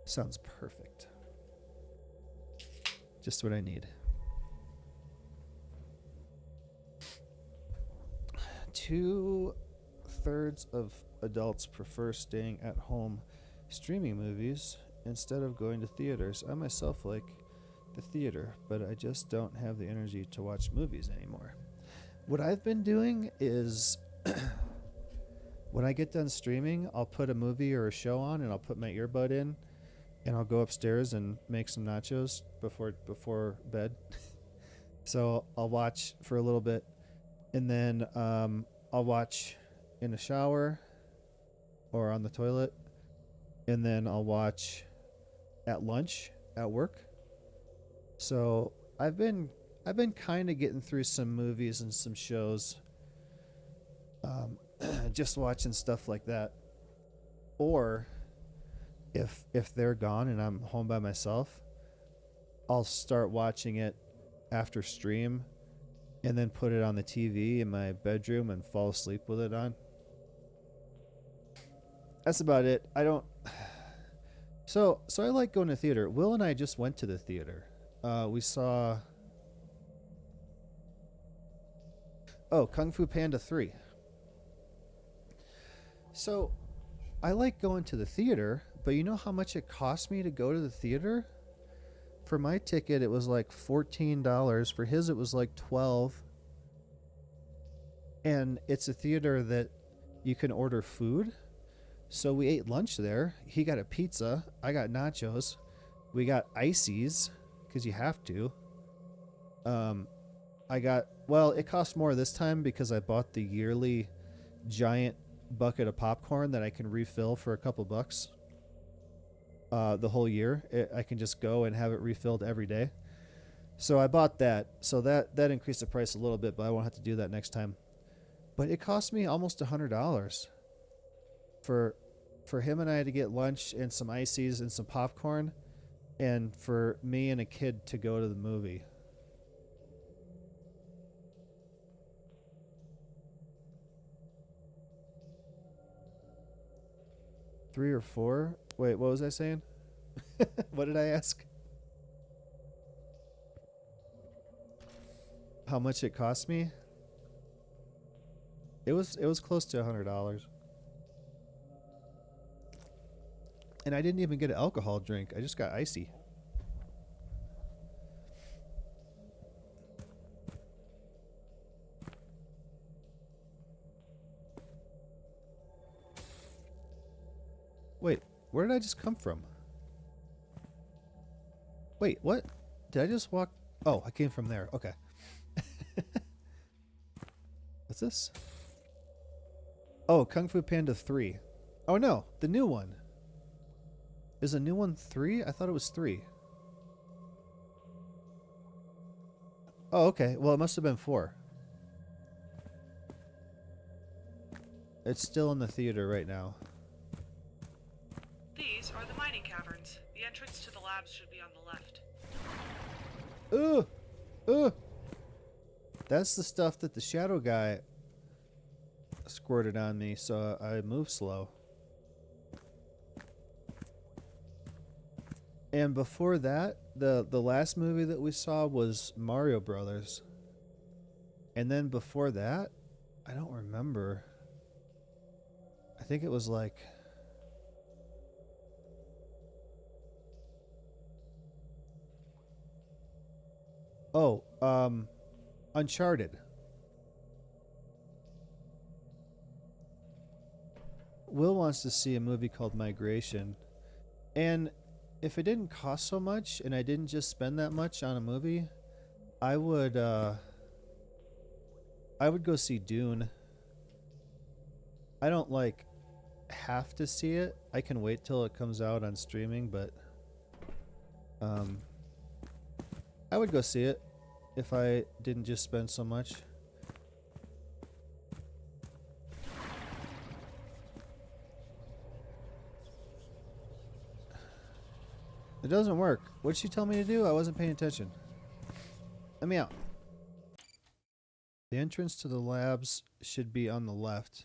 Sounds perfect. Just what I need. 2/3 of adults prefer staying at home streaming movies instead of going to theaters. I myself like the theater, but I just don't have the energy to watch movies anymore. What I've been doing is when I get done streaming, I'll put a movie or a show on and I'll put my earbud in and I'll go upstairs and make some nachos before bed. So I'll watch for a little bit and then I'll watch in the shower or on the toilet, and then I'll watch at lunch at work. So I've been kind of getting through some movies and some shows, just watching stuff like that. Or if they're gone and I'm home by myself, I'll start watching it after stream and then put it on the TV in my bedroom and fall asleep with it on. That's about it. I don't. So I like going to theater. Will and I just went to the theater. We saw. Oh, Kung Fu Panda 3. So I like going to the theater, but you know how much it cost me to go to the theater? For my ticket, it was like $14. For his, it was like $12. And it's a theater that you can order food. So we ate lunch there. He got a pizza. I got nachos. We got ices because you have to. It cost more this time because I bought the yearly giant bucket of popcorn that I can refill for a couple bucks. The whole year. I can just go and have it refilled every day. So I bought that. So that increased the price a little bit, but I won't have to do that next time. But it cost me almost $100 for him and I to get lunch and some ices and some popcorn, and for me and a kid to go to the movie. Three or four? Wait, what was I saying? What did I ask? How much it cost me? It was close to $100. And I didn't even get an alcohol drink. I just got icy. Wait, where did I just come from? Wait, what? Did I just walk? Oh, I came from there. Okay. What's this? Oh, Kung Fu Panda 3. Oh no, the new one. Is a new one 3? I thought it was 3. Oh, okay. Well, it must have been 4. It's still in the theater right now. These are the mining caverns. The entrance to the labs should be on the left. Ooh! Ooh! That's the stuff that the shadow guy squirted on me, so I moved slow. And before that, the last movie that we saw was Mario Brothers. And then before that, I don't remember. I think it was like... Oh, Uncharted. Will wants to see a movie called Migration. And if it didn't cost so much and I didn't just spend that much on a movie, I would go see Dune. I don't like have to see it. I can wait till it comes out on streaming, but I would go see it if I didn't just spend so much. It doesn't work. What'd she tell me to do? I wasn't paying attention. Let me out. The entrance to the labs should be on the left.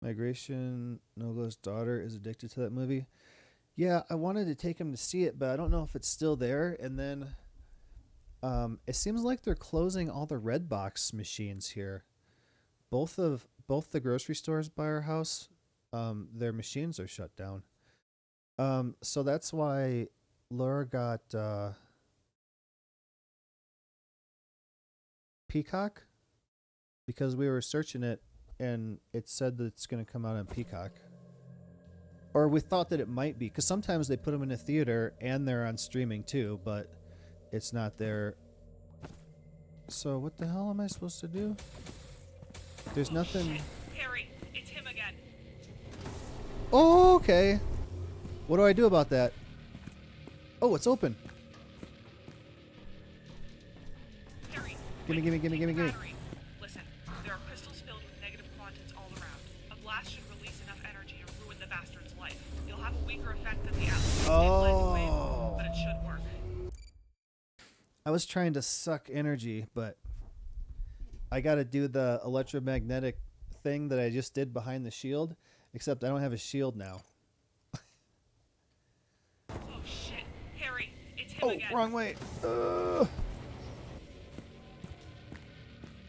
Migration, Nogo's daughter is addicted to that movie. Yeah, I wanted to take him to see it, but I don't know if it's still there. And then it seems like they're closing all the Redbox machines here. Both the grocery stores by our house, their machines are shut down. So that's why Laura got Peacock, because we were searching it and it said that it's going to come out on Peacock. Or we thought that it might be, because sometimes they put them in a theater and they're on streaming too, but it's not there. So what the hell am I supposed to do? There's nothing. Shit. Harry, it's him again. Oh, okay. What do I do about that? Oh, it's open. Harry, Gimme, gimme, gimme, gimme, gimme. battery. Listen, there are crystals filled with negative quantons all around. A blast should release enough energy to ruin the bastard's life. You'll have a weaker effect than the Atlas stabilizing wave, but it should work. I was trying to suck energy, but I got to do the electromagnetic thing that I just did behind the shield, except I don't have a shield now. Oh shit, Harry, it's him again. Wrong way.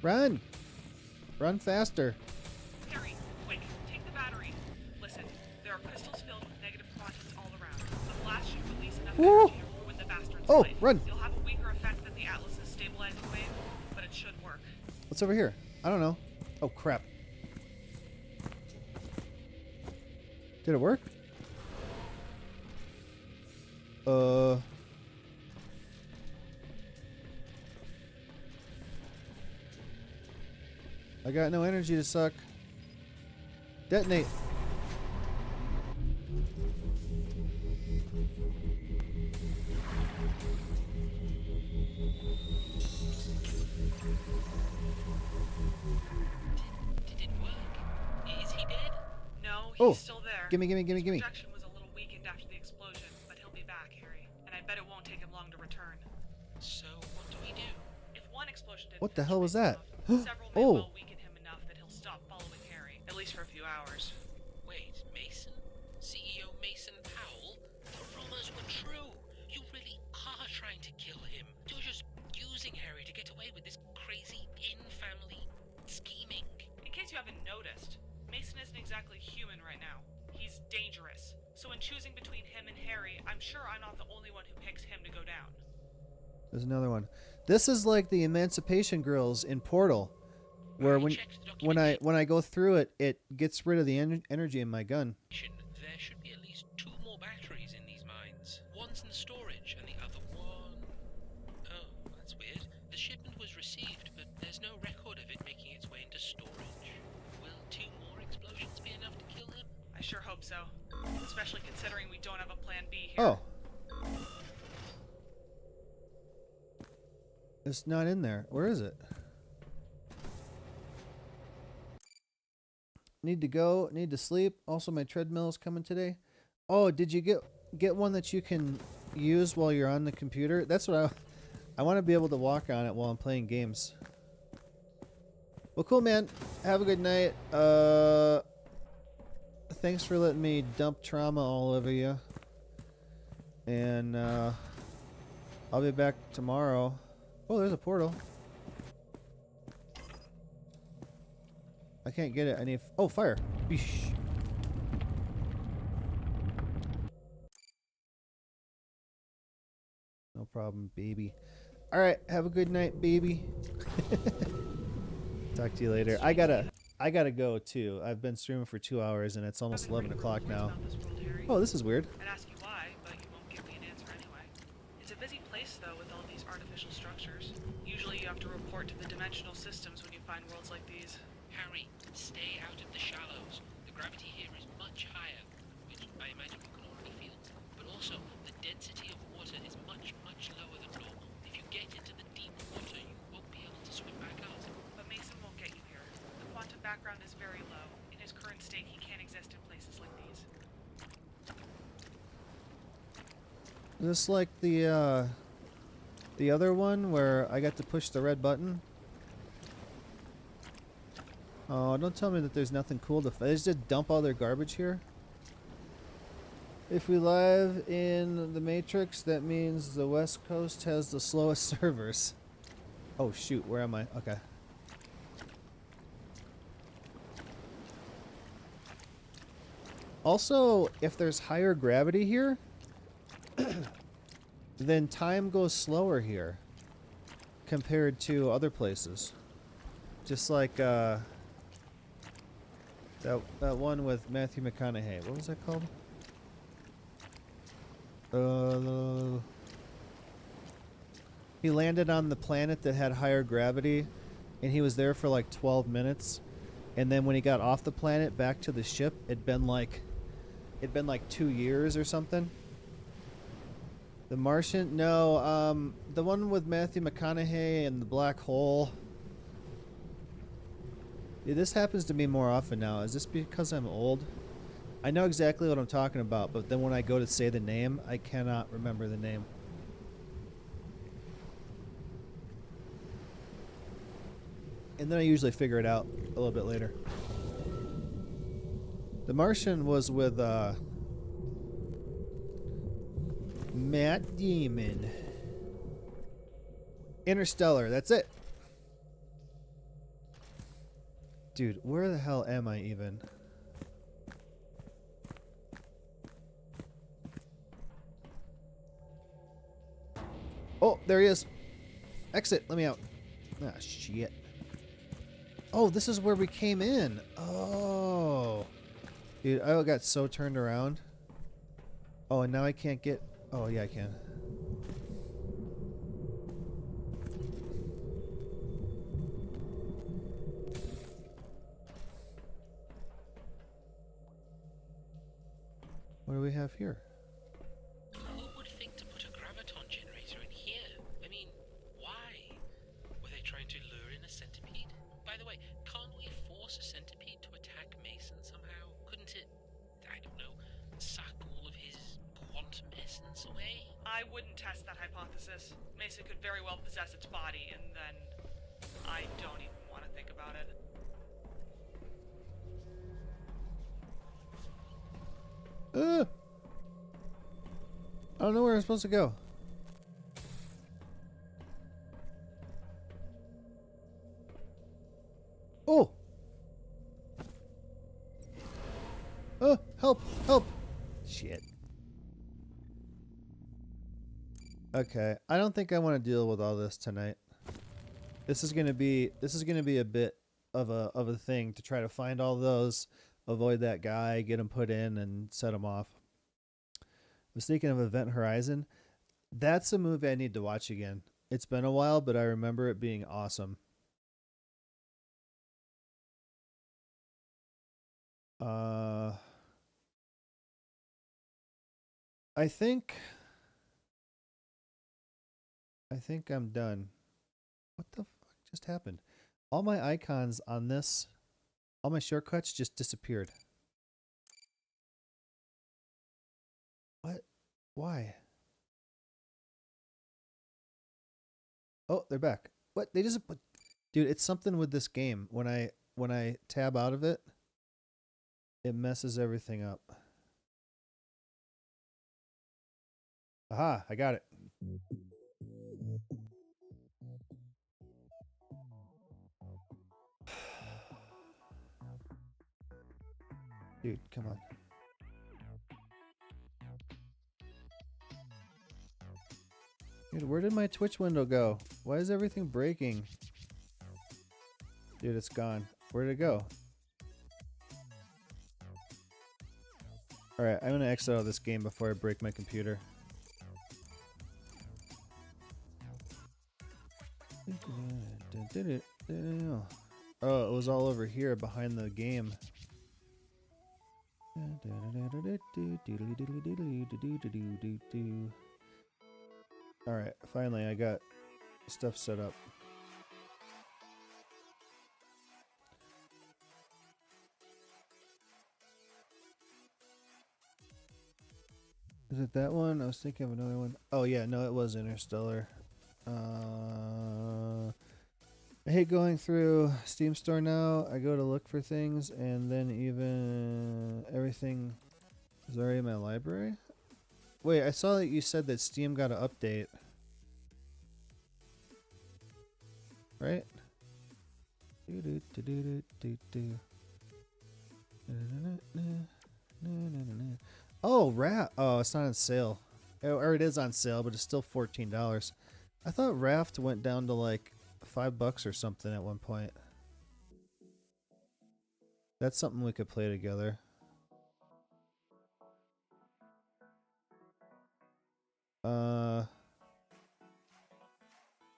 Run. Run faster. Harry, quick, take the battery. Listen, there are crystals filled with negative quantons all around. A blast should release enough energy to ruin the bastard's life. Run. You'll have a weaker effect than the Atlas's stabilizing wave, but it should work. What's over here? I don't know. Oh, crap. Did it work? I got no energy to suck. Detonate. Did it work? Is he dead? No, he's Oh, still there. gimme, gimme, gimme, His gimme. projection was a little weakened after the explosion, but he'll be back, Harry. And I bet it won't take him long to return. So what do we do? If one explosion didn't What the finish hell was Mason that? off, several may Oh. well weaken him enough that he'll stop following Harry, at least for a few hours. Wait, Mason? CEO Mason Powell? The rumors were true. You really are trying to kill him. You're just using Harry to get away with this crazy in-family scheming. In case you haven't noticed, Mason isn't exactly human right now. He's dangerous. So in choosing between him and Harry, I'm sure I'm not the only one who picks him to go down. There's another one. This is like the Emancipation Grills in Portal, where I when checked the documentation. when I go through it, it gets rid of the energy in my gun. There should be at least 2 more batteries in these mines. One's in storage, and the other one... Oh, that's weird. The shipment was received, but there's no record of it making its way into storage. Will 2 more explosions be enough to kill him? I sure hope so. Especially considering we don't have a plan B here. Oh. It's not in there. Where is it? Need to go. Need to sleep. Also, my treadmill is coming today. Oh, did you get one that you can use while you're on the computer? That's what I want to be able to walk on it while I'm playing games. Well, cool, man. Have a good night. Thanks for letting me dump trauma all over you. And I'll be back tomorrow. Oh, there's a portal. I can't get it. I need... Oh, fire. Beesh. No problem, baby. All right, have a good night, baby. Talk to you later. I gotta go too. I've been streaming for 2 hours and it's almost 11 o'clock now. Oh, this is weird. I'd ask you why, but you won't give me an answer anyway. It's a busy place, though, with all these artificial structures. Usually you have to report to the dimensional systems when you find worlds like these. Harry, stay out of the shallows. The gravity here is much higher, which I imagine you can already feel. But also, the density of water is much, much lower than normal. If you get into the deep water, you won't be able to swim back out. But Mason won't get you here. The quantum background is very low. In his current state, he can't exist in places like these. Just like the other one where I got to push the red button. Oh, don't tell me that there's nothing cool to find. They just dump all their garbage here. If we live in the Matrix, that means the West Coast has the slowest servers. Oh shoot, where am I? Okay. Also, if there's higher gravity here, then time goes slower here compared to other places. Just like that one with Matthew McConaughey. What was that called? He landed on the planet that had higher gravity, and he was there for like 12 minutes. And then when he got off the planet back to the ship, it'd been like 2 years or something. The Martian? No, the one with Matthew McConaughey and the black hole. Yeah, this happens to me more often now. Is this because I'm old? I know exactly what I'm talking about, but then when I go to say the name, I cannot remember the name. And then I usually figure it out a little bit later. The Martian was with Matt Damon. Interstellar, that's it. Dude, where the hell am I even? Oh, there he is. Exit, let me out. Ah, shit. Oh, this is where we came in. Oh. Dude, I got so turned around. Oh, and now I can't get... Oh, yeah, I can. What do we have here? Who would think to put a graviton generator in here? I mean, why? Were they trying to lure in a centipede? By the way, can't we force a centipede to attack Mason somehow? Couldn't it, I don't know, suck all of his quantum essence away? I wouldn't test that hypothesis. Mason could very well possess its body, and then I don't even want to think about it. I don't know where I'm supposed to go. Oh! Help! Help! Shit. Okay, I don't think I want to deal with all this tonight. This is gonna be a bit of a thing to try to find all those, avoid that guy, get him put in, and set him off. I was thinking of Event Horizon. That's a movie I need to watch again. It's been a while, but I remember it being awesome. I think I'm done. What the fuck just happened? All my icons on this, all my shortcuts just disappeared. What? Why? Oh, they're back. What? They just put... Dude, it's something with this game. When I tab out of it, it messes everything up. Aha, I got it. Dude, come on. Dude, where did my Twitch window go? Why is everything breaking? Dude, it's gone. Where did it go? Alright, I'm gonna exit out of this game before I break my computer. Oh, it was all over here behind the game. Alright, finally I got stuff set up. Is it that one? I was thinking of another one. Oh yeah, no, it was Interstellar. I hate going through Steam Store now. I go to look for things and then even everything is already in my library. Wait, I saw that you said that Steam got an update. Right? Oh, Raft. Oh, it's not on sale. Or it is on sale, but it's still $14. I thought Raft went down to like $5 or something at one point. That's something we could play together.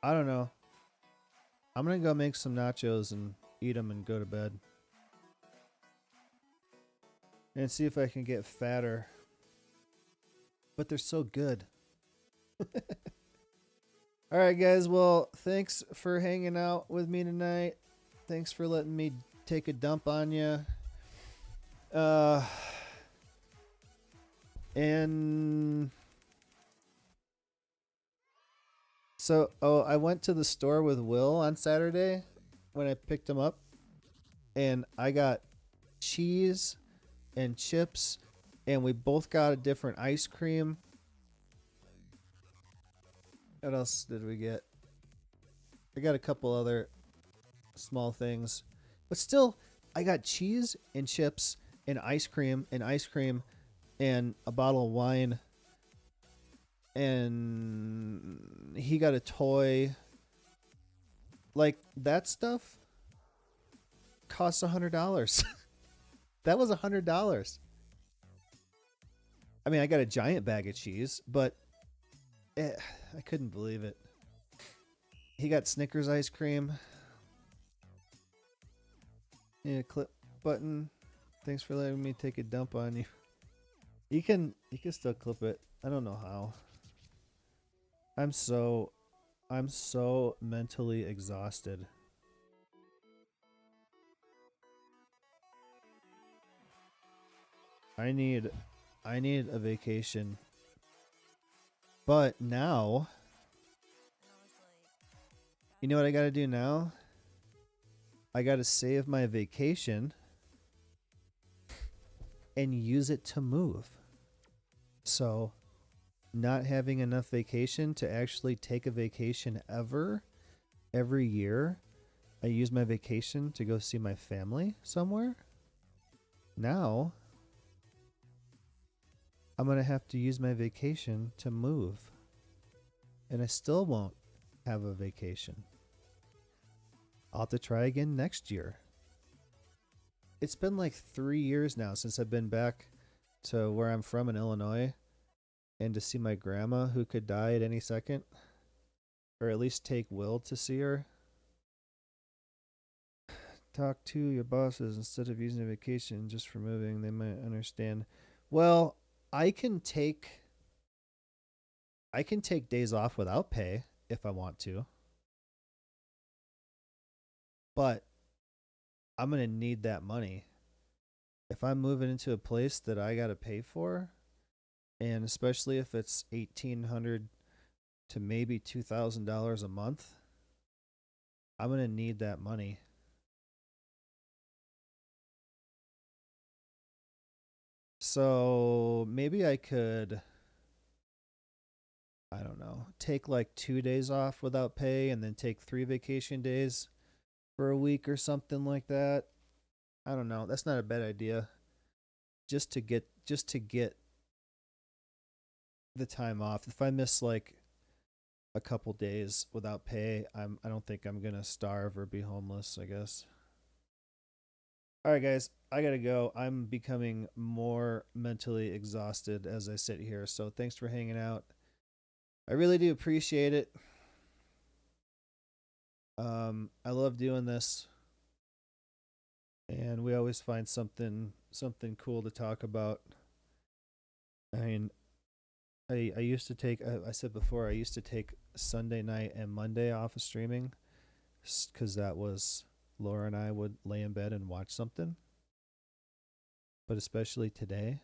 I don't know. I'm gonna go make some nachos and eat them and go to bed. And see if I can get fatter. But they're so good. Alright guys, well, thanks for hanging out with me tonight. Thanks for letting me take a dump on you. And so, I went to the store with Will on Saturday when I picked him up, and I got cheese and chips, and we both got a different ice cream. What else did we get? I got a couple other small things, but still, I got cheese and chips and ice cream and a bottle of wine, and he got a toy. Like, that stuff costs $100. That was $100. I mean, I got a giant bag of cheese, but I couldn't believe it. He got Snickers ice cream. Yeah, clip button. Thanks for letting me take a dump on you. You can still clip it. I don't know how. I'm so mentally exhausted. I need a vacation. But now, you know what I got to do now? I got to save my vacation and use it to move. So, not having enough vacation to actually take a vacation every year, I use my vacation to go see my family somewhere. Now, I'm going to have to use my vacation to move. And I still won't have a vacation. I'll have to try again next year. It's been like 3 years now since I've been back to where I'm from in Illinois and to see my grandma, who could die at any second, or at least take Will to see her. Talk to your bosses instead of using a vacation just for moving. They might understand. Well, I can take days off without pay if I want to. But I'm going to need that money. If I'm moving into a place that I got to pay for, and especially if it's $1,800 to maybe $2,000 a month, I'm going to need that money. So maybe I could, I don't know, take like 2 days off without pay and then take 3 vacation days for a week or something like that. I don't know. That's not a bad idea. just to get the time off. If I miss like a couple days without pay, I don't think I'm gonna starve or be homeless, I guess. All right, guys, I gotta go. I'm becoming more mentally exhausted as I sit here. So thanks for hanging out. I really do appreciate it. I love doing this, and we always find something cool to talk about. I mean, I used to take. I said before, I used to take Sunday night and Monday off of streaming, because that was Laura and I would lay in bed and watch something. But especially today,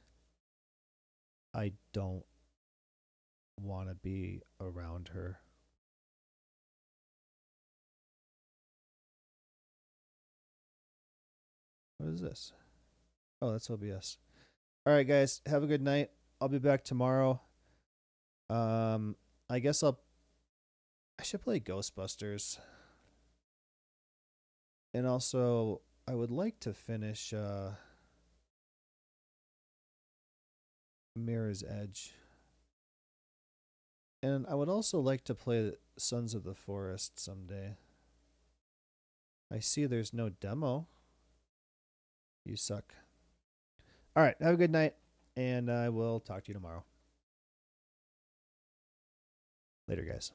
I don't want to be around her. What is this? Oh, that's OBS. All right, guys, have a good night. I'll be back tomorrow. I guess I should play Ghostbusters. And also, I would like to finish Mirror's Edge. And I would also like to play Sons of the Forest someday. I see there's no demo. You suck. All right, have a good night, and I will talk to you tomorrow. Later, guys.